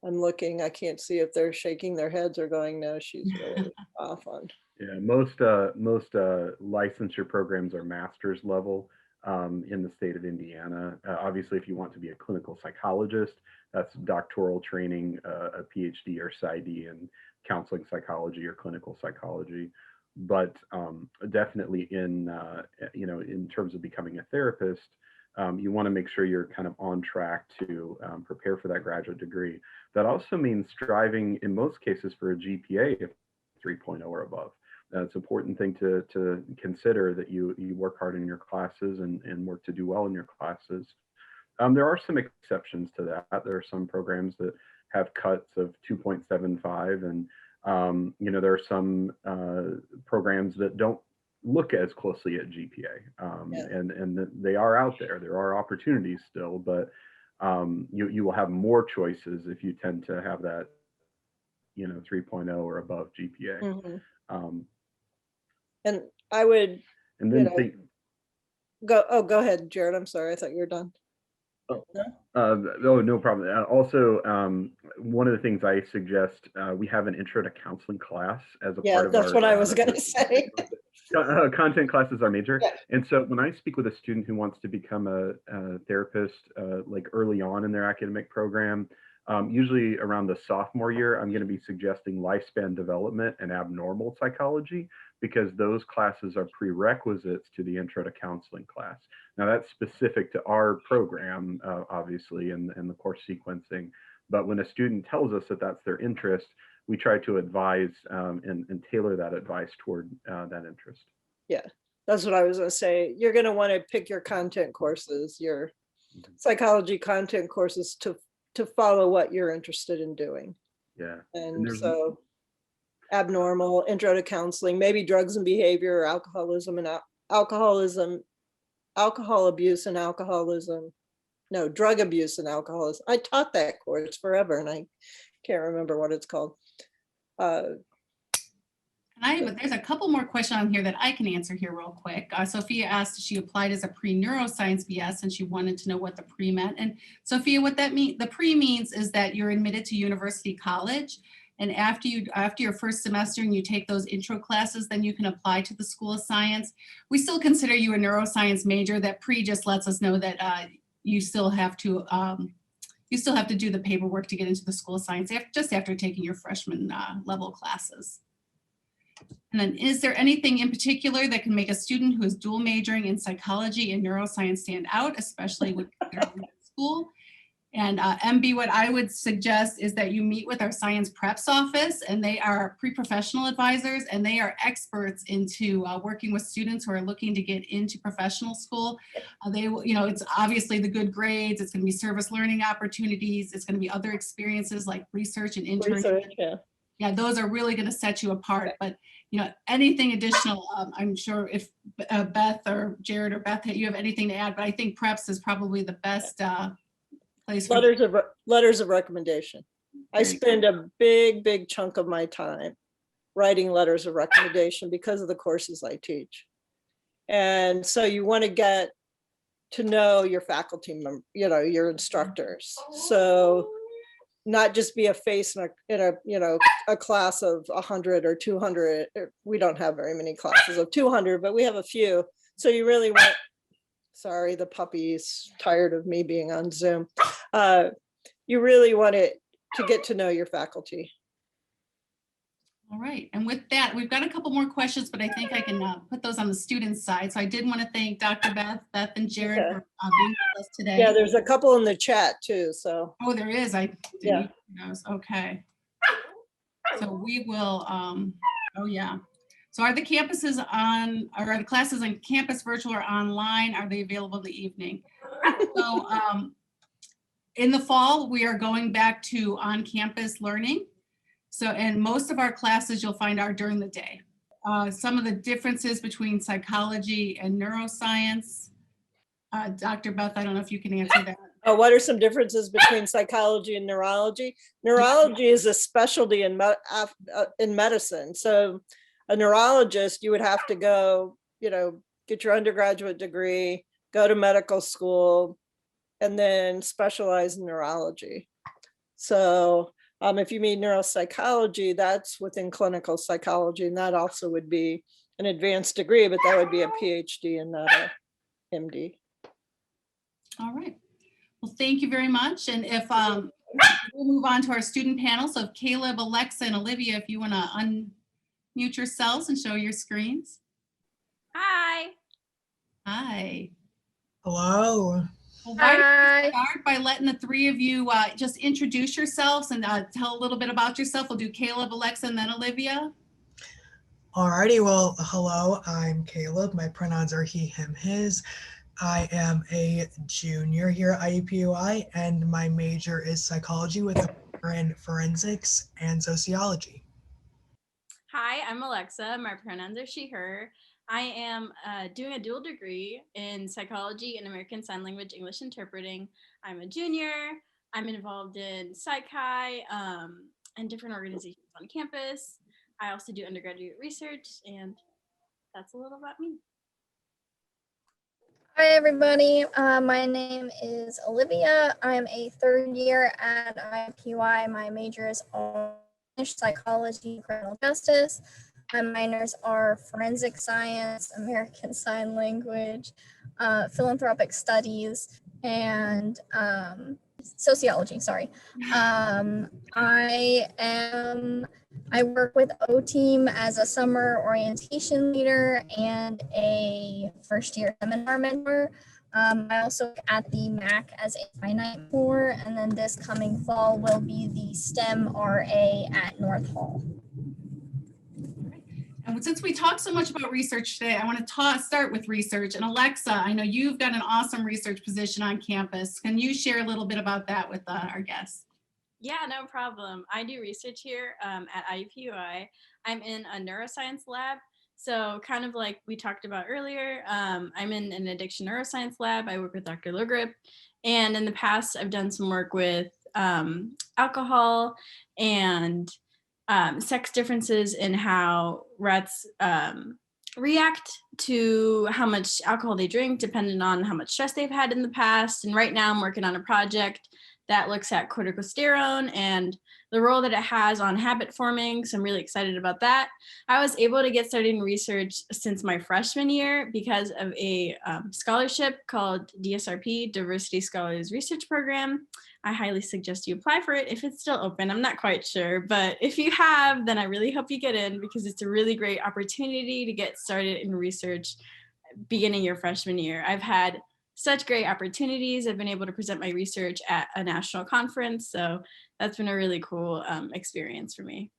looking, I can't see if they're shaking their heads or going, no, she's really off on. Yeah, most licensure programs are master's level in the state of Indiana. Obviously, if you want to be a clinical psychologist, that's doctoral training, a PhD or PsyD in counseling psychology or clinical psychology. But definitely in terms of becoming a therapist, you want to make sure you're kind of on track to prepare for that graduate degree. That also means striving in most cases for a GPA of 3.0 or above. It's an important thing to consider, that you work hard in your classes and work to do well in your classes. There are some exceptions to that. There are some programs that have cuts of 2.75, and there are some programs that don't look as closely at GPA, and they are out there. There are opportunities still, but you will have more choices if you tend to have that 3.0 or above GPA. Mm-hmm. And I would, and then go ahead, Jared. I'm sorry, I thought you were done. No problem. Also, one of the things I suggest, we have an intro to counseling class as a part of that's what I was going to say. Content class is our major. Yeah. And so when I speak with a student who wants to become a therapist, like early on in their academic program, usually around the sophomore year, I'm going to be suggesting lifespan development and abnormal psychology, because those classes are prerequisites to the intro to counseling class. Now that's specific to our program, obviously, and the course sequencing. But when a student tells us that that's their interest, we try to advise and tailor that advice toward that interest. Yeah, that's what I was going to say. You're going to want to pick your content courses, your psychology content courses to follow what you're interested in doing. Yeah. And so abnormal, intro to counseling, maybe drugs and behavior, or alcoholism and alcohol abuse and alcoholism. No, drug abuse and alcoholism. I taught that course forever and I can't remember what it's called. There's a couple more questions on here that I can answer here real quick. Sophia asked if she applied as a pre-neuroscience BS and she wanted to know what the pre meant. And Sophia, what that means, the pre means is that you're admitted to University College. And after your first semester and you take those intro classes, then you can apply to the School of Science. We still consider you a neuroscience major. That just lets us know that you still have to do the paperwork to get into the School of Science just after taking your freshman level classes. And then, is there anything in particular that can make a student who is dual majoring in psychology and neuroscience stand out, especially when they're in school? And MB, what I would suggest is that you meet with our science preps office, and they are pre-professional advisors, and they are experts into working with students who are looking to get into professional school. They will, it's obviously the good grades, it's going to be service learning opportunities, it's going to be other experiences like research and internship. Yeah, those are really going to set you apart. But anything additional, I'm sure if Beth or Jared or Beth, you have anything to add, but I think preps is probably the best place. Letters of recommendation. I spend a big chunk of my time writing letters of recommendation because of the courses I teach. And so you want to get to know your faculty member, your instructors. So not just be a face in a class of 100 or 200. We don't have very many classes of 200, but we have a few. So you really want, sorry, the puppy's tired of me being on Zoom. You really want it to get to know your faculty. All right, and with that, we've got a couple more questions, but I think I can put those on the student side. So I did want to thank Dr. Beth and Jared for being with us today. Yeah, there's a couple in the chat too, so. Oh, there is, I didn't know. Okay. So we will, oh yeah. So are the campuses on, or are the classes on campus, virtual, or online? Are they available in the evening? So in the fall, we are going back to on-campus learning. So, and most of our classes you'll find are during the day. Some of the differences between psychology and neuroscience. Dr. Beth, I don't know if you can answer that. Oh, what are some differences between psychology and neurology? Neurology is a specialty in medicine. So a neurologist, you would have to go, get your undergraduate degree, go to medical school, and then specialize in neurology. So if you mean neuropsychology, that's within clinical psychology, and that also would be an advanced degree, but that would be a PhD and not a MD. All right. Well, thank you very much. And if we'll move on to our student panel. So if Caleb, Alexa, and Olivia, if you want to unmute yourselves and show your screens. Hi. Hi. Hello. Well, why don't we start by letting the three of you just introduce yourselves and tell a little bit about yourself. We'll do Caleb, Alexa, and then Olivia. Alrighty, well, hello, I'm Caleb. My pronouns are he, him, his. I am a junior here at IUPUI, and my major is psychology with a minor in forensics and sociology. Hi, I'm Alexa. My pronouns are she, her. I am doing a dual degree in psychology and American Sign Language English interpreting. I'm a junior. I'm involved in Psych-Hi and different organizations on campus. I also do undergraduate research, and that's a little about me. Hi, everybody. My name is Olivia. I'm a third year at IUPUI. My major is English, psychology, criminal justice. My minors are forensic science, American Sign Language, philanthropic studies, and sociology, sorry. I work with O-Team as a summer orientation leader and a first-year seminar mentor. I also work at the MAC as a finite core, and then this coming fall will be the STEM RA at North Hall. And since we talked so much about research today, I want to start with research. And Alexa, I know you've got an awesome research position on campus. Can you share a little bit about that with our guests? Yeah, no problem. I do research here at IUPUI. I'm in a neuroscience lab. So kind of like we talked about earlier, I'm in an addiction neuroscience lab. I work with Dr. Logrip. And in the past, I've done some work with alcohol and sex differences in how rats react to how much alcohol they drink, depending on how much stress they've had in the past. And right now I'm working on a project that looks at corticosterone and the role that it has on habit forming. So I'm really excited about that. I was able to get started in research since my freshman year because of a scholarship called DSRP, Diversity Scholars Research Program. I highly suggest you apply for it if it's still open. I'm not quite sure, but if you have, then I really hope you get in because it's a really great opportunity to get started in research beginning your freshman year. I've had such great opportunities. I've been able to present my research at a national conference. So that's been a really cool experience for me.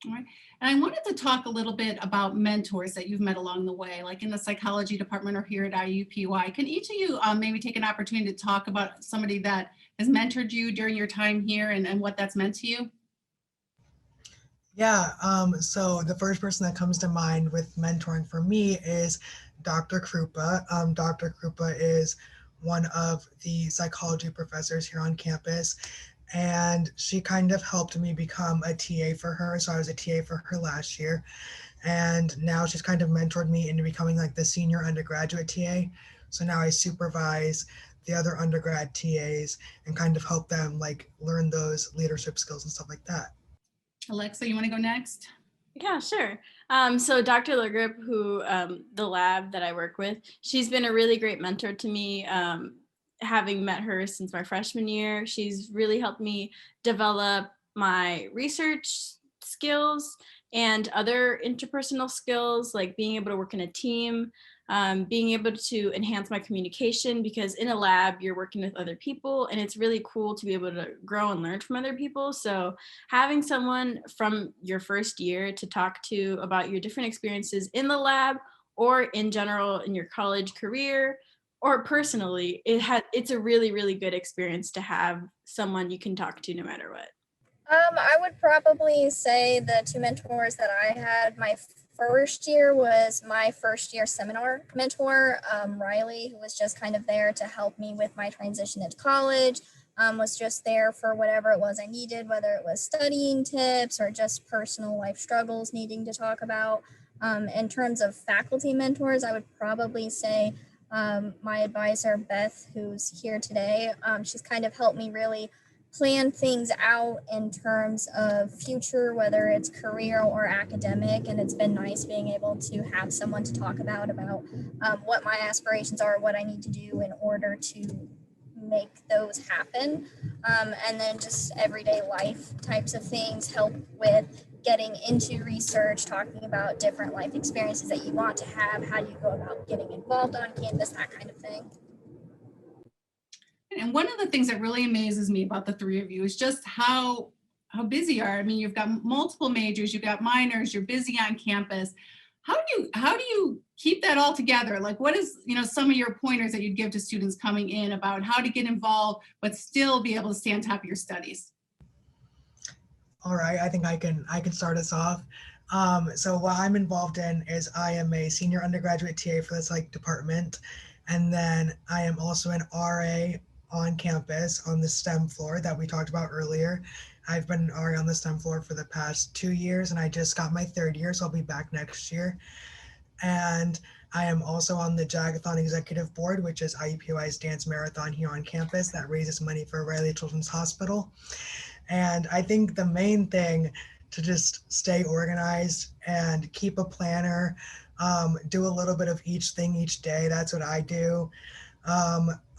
All right. And I wanted to talk a little bit about mentors that you've met along the way, like in the psychology department or here at IUPUI. Can each of you maybe take an opportunity to talk about somebody that has mentored you during your time here and what that's meant to you? Yeah, so the first person that comes to mind with mentoring for me is Dr. Krupa. Dr. Krupa is one of the psychology professors here on campus, and she kind of helped me become a TA for her. So I was a TA for her last year, and now she's kind of mentored me into becoming like the senior undergraduate TA. So now I supervise the other undergrad TAs and kind of help them like learn those leadership skills and stuff like that. Alexa, you want to go next? Yeah, sure. So Dr. Legrip, who the lab that I work with, she's been a really great mentor to me. Having met her since my freshman year, she's really helped me develop my research skills and other interpersonal skills, like being able to work in a team, being able to enhance my communication, because in a lab you're working with other people and it's really cool to be able to grow and learn from other people. So having someone from your first year to talk to about your different experiences in the lab or in general in your college career or personally, it's a really, really good experience to have someone you can talk to no matter what. I would probably say the two mentors that I had my first year was my first year seminar mentor, Riley, who was just kind of there to help me with my transition into college, was just there for whatever it was I needed, whether it was studying tips or just personal life struggles needing to talk about. In terms of faculty mentors, I would probably say my advisor, Beth, who's here today. She's kind of helped me really plan things out in terms of future, whether it's career or academic. And it's been nice being able to have someone to talk about what my aspirations are, what I need to do in order to make those happen. And then just everyday life types of things help with getting into research, talking about different life experiences that you want to have, how do you go about getting involved on campus, that kind of thing. And one of the things that really amazes me about the three of you is just how busy you are. I mean, you've got multiple majors, you've got minors, you're busy on campus. How do you keep that all together? Like, what is, some of your pointers that you'd give to students coming in about how to get involved, but still be able to stay on top of your studies? All right, I think I can start us off. So what I'm involved in is I am a senior undergraduate TA for the psych department, and then I am also an RA on campus on the STEM floor that we talked about earlier. I've been an RA on the STEM floor for the past 2 years, and I just got my third year, so I'll be back next year. And I am also on the JagDay Executive Board, which is IUPUI's dance marathon here on campus that raises money for Riley Children's Hospital. And I think the main thing to just stay organized and keep a planner, do a little bit of each thing each day. That's what I do.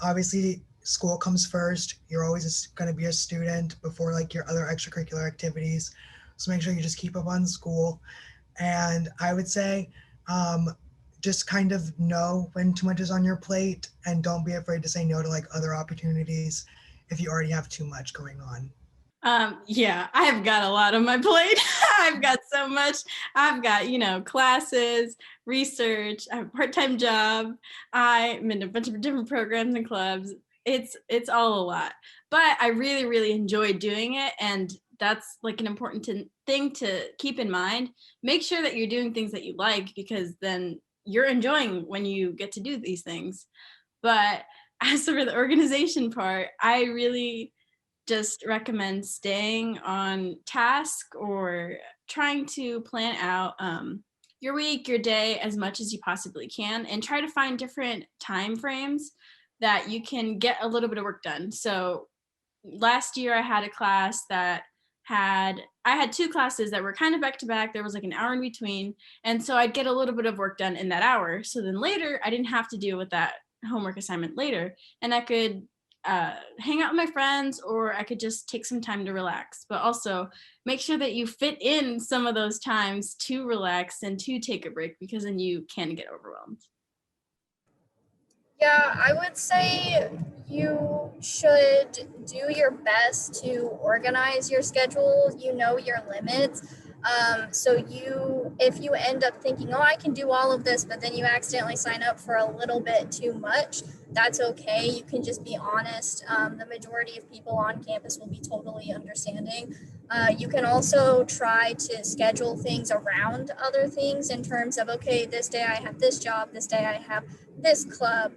Obviously, school comes first. You're always going to be a student before like your other extracurricular activities. So make sure you just keep up on school. And I would say just kind of know when too much is on your plate and don't be afraid to say no to like other opportunities if you already have too much going on. Yeah, I have got a lot on my plate. I've got so much. I've got, classes, research, I have a part-time job. I'm in a bunch of different programs and clubs. It's all a lot, but I really, really enjoy doing it. And that's like an important thing to keep in mind. Make sure that you're doing things that you like, because then you're enjoying when you get to do these things. But as for the organization part, I really just recommend staying on task or trying to plan out your week, your day as much as you possibly can, and try to find different time frames that you can get a little bit of work done. So last year I had a class that I had two classes that were kind of back to back. There was like an hour in between. And so I'd get a little bit of work done in that hour. So then later I didn't have to deal with that homework assignment later. And I could hang out with my friends, or I could just take some time to relax. But also make sure that you fit in some of those times to relax and to take a break, because then you can get overwhelmed. Yeah, I would say you should do your best to organize your schedule. You know your limits. If you end up thinking, oh, I can do all of this, but then you accidentally sign up for a little bit too much, that's okay. You can just be honest. The majority of people on campus will be totally understanding. You can also try to schedule things around other things in terms of, okay, this day I have this job, this day I have this club.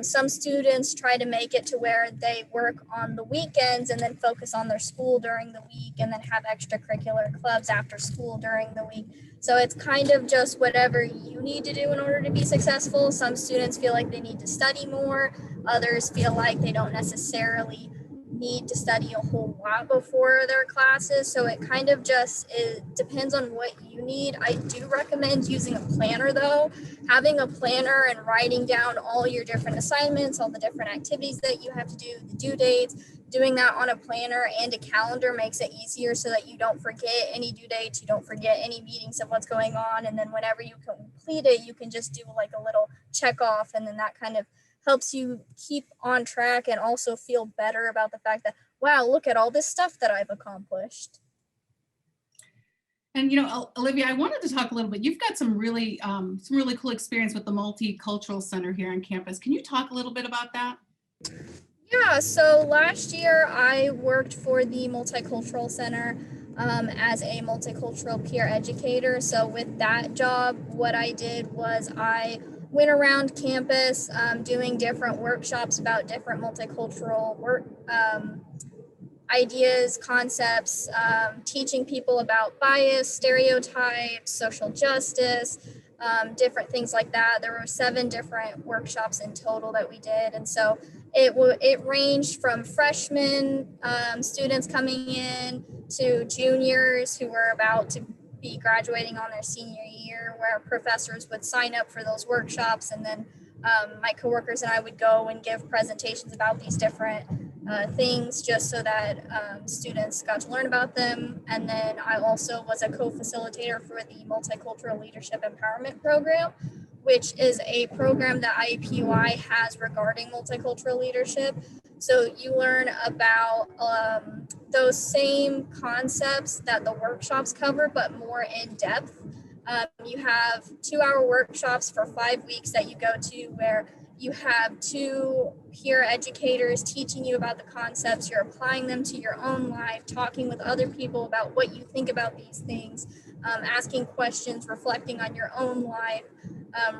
Some students try to make it to where they work on the weekends and then focus on their school during the week, and then have extracurricular clubs after school during the week. So it's kind of just whatever you need to do in order to be successful. Some students feel like they need to study more. Others feel like they don't necessarily need to study a whole lot before their classes. So it kind of just depends on what you need. I do recommend using a planner though. Having a planner and writing down all your different assignments, all the different activities that you have to do, the due dates, doing that on a planner and a calendar makes it easier so that you don't forget any due dates, you don't forget any meetings of what's going on. And then whenever you complete it, you can just do like a little check off, and then that kind of helps you keep on track and also feel better about the fact that, wow, look at all this stuff that I've accomplished. And Olivia, I wanted to talk a little bit. You've got some really cool experience with the Multicultural Center here on campus. Can you talk a little bit about that? Yeah, so last year I worked for the Multicultural Center as a multicultural peer educator. So with that job, what I did was I went around campus doing different workshops about different multicultural ideas, concepts, teaching people about bias, stereotypes, social justice, different things like that. There were 7 different workshops in total that we did. And so it ranged from freshmen students coming in to juniors who were about to be graduating on their senior year, where professors would sign up for those workshops, and then my coworkers and I would go and give presentations about these different things just so that students got to learn about them. And then I also was a co-facilitator for the Multicultural Leadership Empowerment Program, which is a program that IUPUI has regarding multicultural leadership. So you learn about those same concepts that the workshops cover, but more in depth. You have 2-hour workshops for 5 weeks that you go to, where you have 2 peer educators teaching you about the concepts. You're applying them to your own life, talking with other people about what you think about these things, asking questions, reflecting on your own life,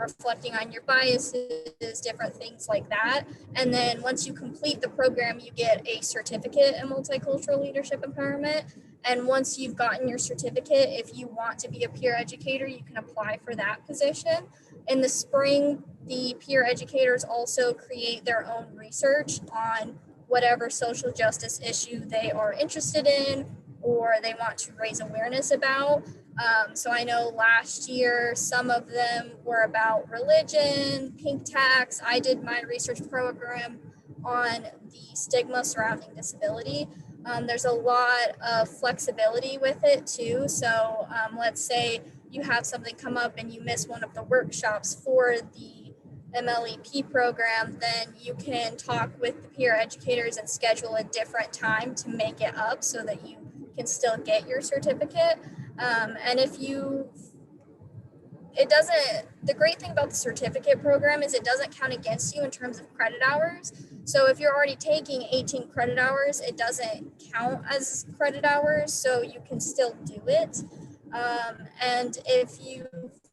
reflecting on your biases, different things like that. And then once you complete the program, you get a certificate in multicultural leadership empowerment. And once you've gotten your certificate, if you want to be a peer educator, you can apply for that position. In the spring, the peer educators also create their own research on whatever social justice issue they are interested in or they want to raise awareness about. So I know last year, some of them were about religion, pink tax. I did my research program on the stigma surrounding disability. There's a lot of flexibility with it too. So let's say you have something come up and you miss one of the workshops for the MLEP program, then you can talk with the peer educators and schedule a different time to make it up so that you can still get your certificate. And if you, the great thing about the certificate program is it doesn't count against you in terms of credit hours. So if you're already taking 18 credit hours, it doesn't count as credit hours, so you can still do it. And if you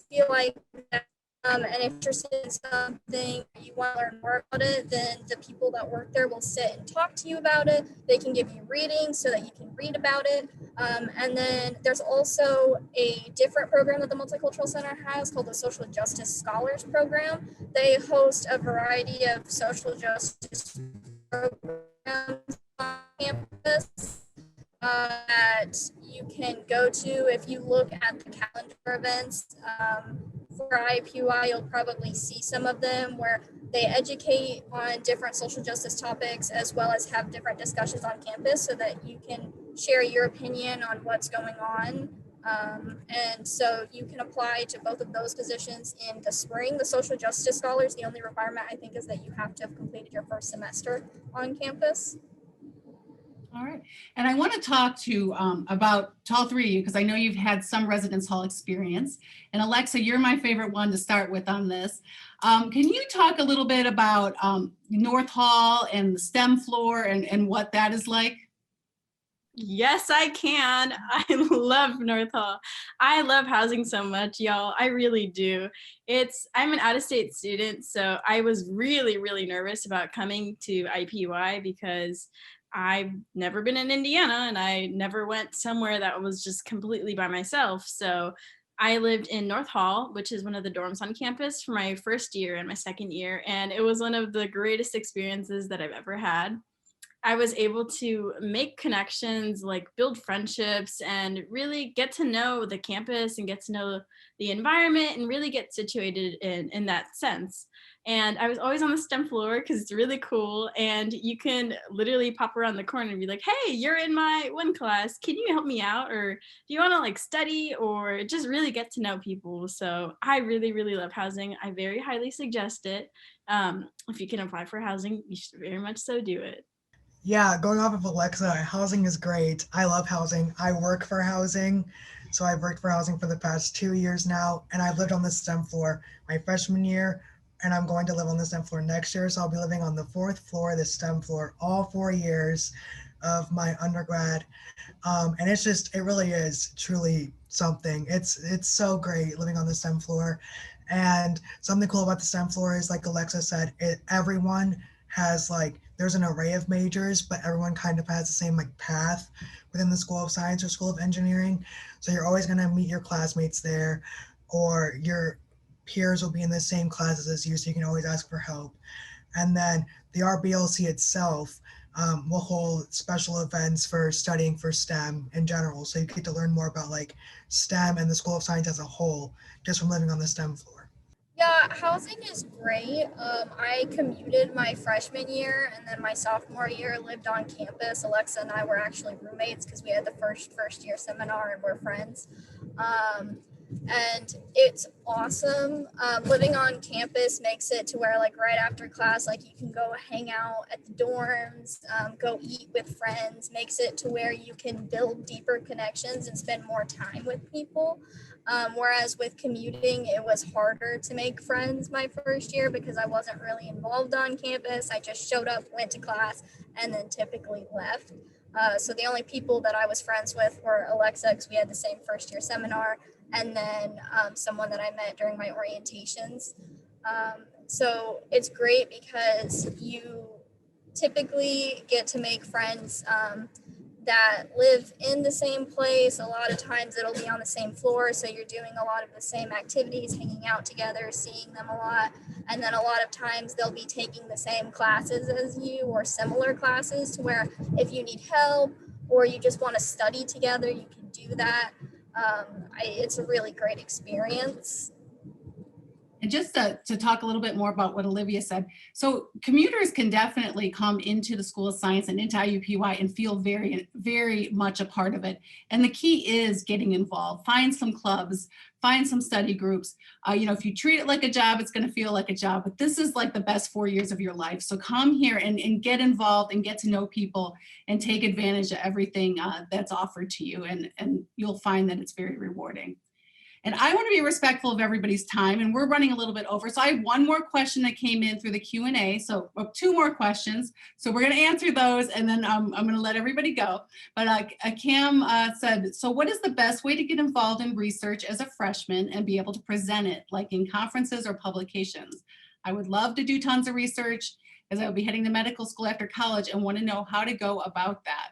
feel like that, and if you're interested in something, you want to learn more about it, then the people that work there will sit and talk to you about it. They can give you readings so that you can read about it. And then there's also a different program that the Multicultural Center has called the Social Justice Scholars Program. They host a variety of social justice programs on campus. that you can go to. If you look at the calendar events for IUPUI, you'll probably see some of them where they educate on different social justice topics as well as have different discussions on campus so that you can share your opinion on what's going on. And so you can apply to both of those positions in the spring. The social justice scholars, the only requirement I think is that you have to have completed your first semester on campus. All right. And I want to talk to about all three of you, because I know you've had some residence hall experience. And Alexa, you're my favorite one to start with on this. Can you talk a little bit about North Hall and the STEM floor and what that is like? Yes, I can. I love North Hall. I love housing so much, y'all. I really do. I'm an out-of-state student, so I was really, really nervous about coming to IUPUI because I've never been in Indiana and I never went somewhere that was just completely by myself. So I lived in North Hall, which is one of the dorms on campus, for my first year and my second year. And it was one of the greatest experiences that I've ever had. I was able to make connections, like build friendships and really get to know the campus and get to know the environment and really get situated in that sense. And I was always on the STEM floor because it's really cool. And you can literally pop around the corner and be like, hey, you're in my one class. Can you help me out? Or do you want to like study or just really get to know people? So I really, really love housing. I very highly suggest it. If you can apply for housing, you should very much so do it. Yeah, going off of Alexa, housing is great. I love housing. I work for housing. So I've worked for housing for the past 2 years now, and I've lived on the STEM floor my freshman year, and I'm going to live on the STEM floor next year. So I'll be living on the 4th floor of the STEM floor all 4 years of my undergrad. And it really is truly something. It's so great living on the STEM floor. And something cool about the STEM floor is, like Alexa said, everyone has there's an array of majors, but everyone kind of has the same path within the School of Science or School of Engineering. So you're always going to meet your classmates there, or your peers will be in the same classes as you, so you can always ask for help. And then the RBLC itself will hold special events for studying for STEM in general. So you get to learn more about STEM and the School of Science as a whole, just from living on the STEM floor. Yeah, housing is great. I commuted my freshman year, and then my sophomore year lived on campus. Alexa and I were actually roommates because we had the first year seminar and we're friends. And it's awesome. Living on campus makes it to where right after class, you can go hang out at the dorms, go eat with friends, makes it to where you can build deeper connections and spend more time with people. Whereas with commuting, it was harder to make friends my first year because I wasn't really involved on campus. I just showed up, went to class, and then typically left. So the only people that I was friends with were Alexa, because we had the same first year seminar, and then someone that I met during my orientations. So it's great because you typically get to make friends that live in the same place. A lot of times it'll be on the same floor, so you're doing a lot of the same activities, hanging out together, seeing them a lot. And then a lot of times they'll be taking the same classes as you or similar classes, to where if you need help or you just want to study together, you can do that. It's a really great experience. And just to talk a little bit more about what Olivia said, so commuters can definitely come into the School of Science and into IUPUI and feel very, very much a part of it. And the key is getting involved. Find some clubs, find some study groups. If you treat it like a job, it's going to feel like a job, but this is the best 4 years of your life. So come here and get involved and get to know people and take advantage of everything that's offered to you. And you'll find that it's very rewarding. And I want to be respectful of everybody's time, and we're running a little bit over. So I have one more question that came in through the Q&A. So 2 more questions. So we're going to answer those, and then I'm going to let everybody go. But Cam said, so what is the best way to get involved in research as a freshman and be able to present it, like in conferences or publications? I would love to do tons of research, as I will be heading to medical school after college and want to know how to go about that.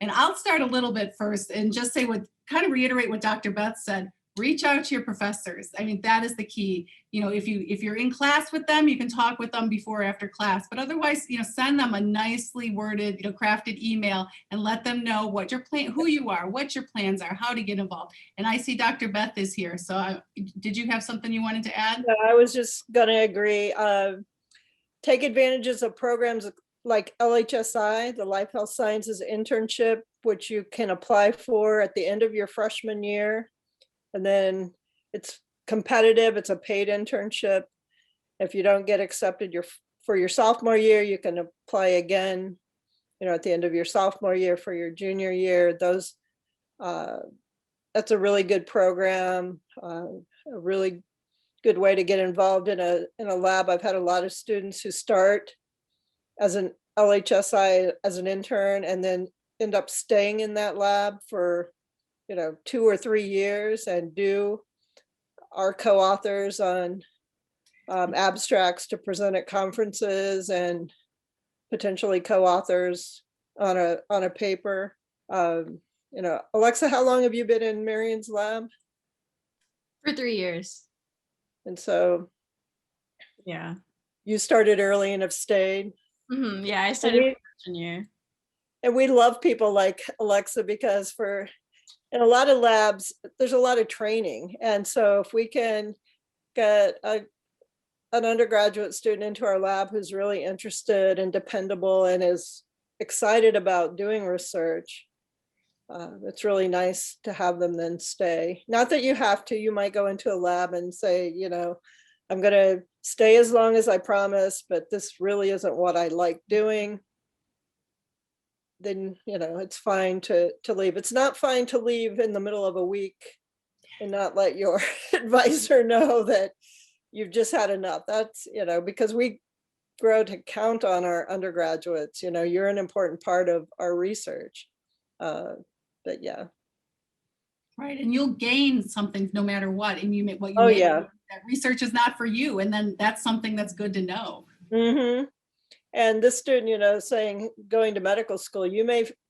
And I'll start a little bit first and just say kind of reiterate what Dr. Beth said. reach out to your professors. I mean, that is the key. You know, if you're in class with them, you can talk with them before or after class, but otherwise, you know, send them a nicely worded, you know, crafted email and let them know what your plan, who you are, what your plans are, how to get involved. And I see Dr. Beth is here. So did you have something you wanted to add? Yeah, I was just gonna agree. Take advantages of programs like LHSI, the Life Health Sciences Internship, which you can apply for at the end of your freshman year. And then it's competitive, it's a paid internship. If you don't get accepted for your sophomore year, you can apply again, you know, at the end of your sophomore year for your junior year. That's a really good program, a really good way to get involved in a lab. I've had a lot of students who start as an LHSI as an intern and then end up staying in that lab for, you know, 2 or 3 years and are co-authors on abstracts to present at conferences and potentially co-authors on a paper. You know, Alexa, how long have you been in Marion's lab? For 3 years. And so Yeah. you started early and have stayed. Yeah, I started freshman year. And we love people like Alexa because in a lot of labs, there's a lot of training. And so if we can get an undergraduate student into our lab who's really interested and dependable and is excited about doing research, it's really nice to have them then stay. Not that you have to, you might go into a lab and say, you know, I'm going to stay as long as I promise, but this really isn't what I like doing. Then, you know, it's fine to leave. It's not fine to leave in the middle of a week and not let your advisor know that you've just had enough. That's, you know, because we grow to count on our undergraduates, you know, you're an important part of our research. But yeah. Right, and you'll gain something no matter what, and Yeah. that research is not for you, and then that's something that's good to know. Mm-hmm. And this student, you know, saying going to medical school,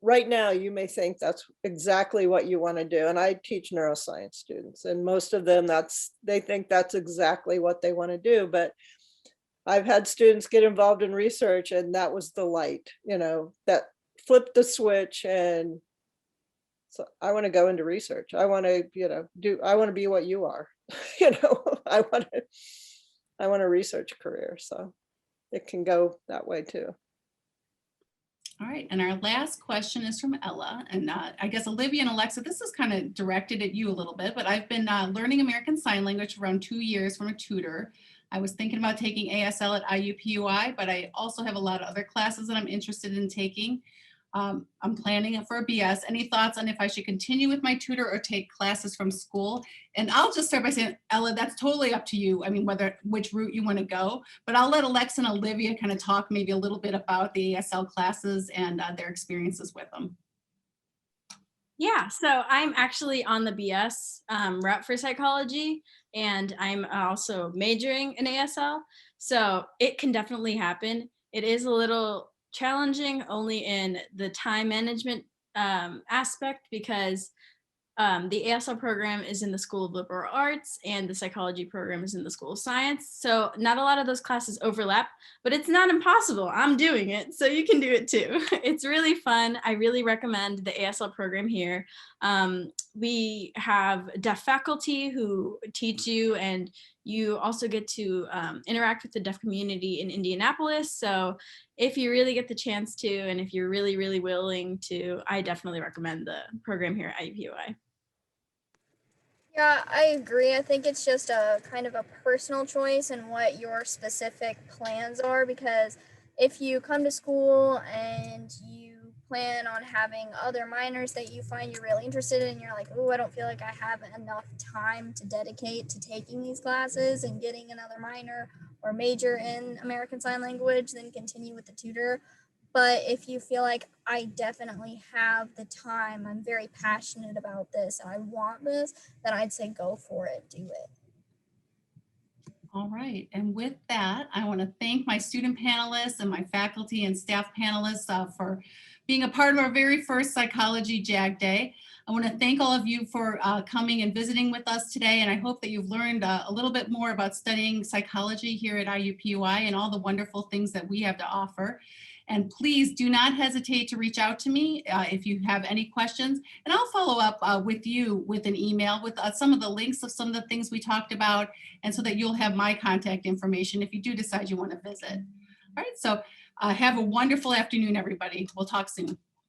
right now you may think that's exactly what you want to do. And I teach neuroscience students, and most of them they think that's exactly what they want to do. But I've had students get involved in research, and that was the light, you know, that flipped the switch. And so I want to go into research. I want to, you know, I want to be what you are, you know, I want a research career. So it can go that way too. All right, and our last question is from Ella, and I guess Olivia and Alexa, this is kind of directed at you a little bit, but I've been learning American Sign Language for around 2 years from a tutor. I was thinking about taking ASL at IUPUI, but I also have a lot of other classes that I'm interested in taking. I'm planning for a BS. Any thoughts on if I should continue with my tutor or take classes from school? And I'll just start by saying, Ella, that's totally up to you. I mean, which route you want to go, but I'll let Alexa and Olivia kind of talk maybe a little bit about the ASL classes and their experiences with them. Yeah, so I'm actually on the BS route for psychology, and I'm also majoring in ASL. So it can definitely happen. It is a little challenging only in the time management aspect, because the ASL program is in the School of Liberal Arts and the psychology program is in the School of Science. So not a lot of those classes overlap, but it's not impossible. I'm doing it, so you can do it too. It's really fun. I really recommend the ASL program here. We have deaf faculty who teach you, and you also get to interact with the deaf community in Indianapolis. So if you really get the chance to, and if you're really, really willing to, I definitely recommend the program here at IUPUI. Yeah, I agree. I think it's just a kind of a personal choice and what your specific plans are, because if you come to school and you plan on having other minors that you find you're really interested in, you're like, oh, I don't feel like I have enough time to dedicate to taking these classes and getting another minor or major in American Sign Language, then continue with the tutor. But if you feel like I definitely have the time, I'm very passionate about this, I want this, then I'd say go for it, do it. All right, and with that, I want to thank my student panelists and my faculty and staff panelists for being a part of our very first Psychology JagDay. I want to thank all of you for coming and visiting with us today, and I hope that you've learned a little bit more about studying psychology here at IUPUI and all the wonderful things that we have to offer. And please do not hesitate to reach out to me if you have any questions, and I'll follow up with you with an email with some of the links of some of the things we talked about, and so that you'll have my contact information if you do decide you want to visit. All right, so have a wonderful afternoon, everybody. We'll talk soon.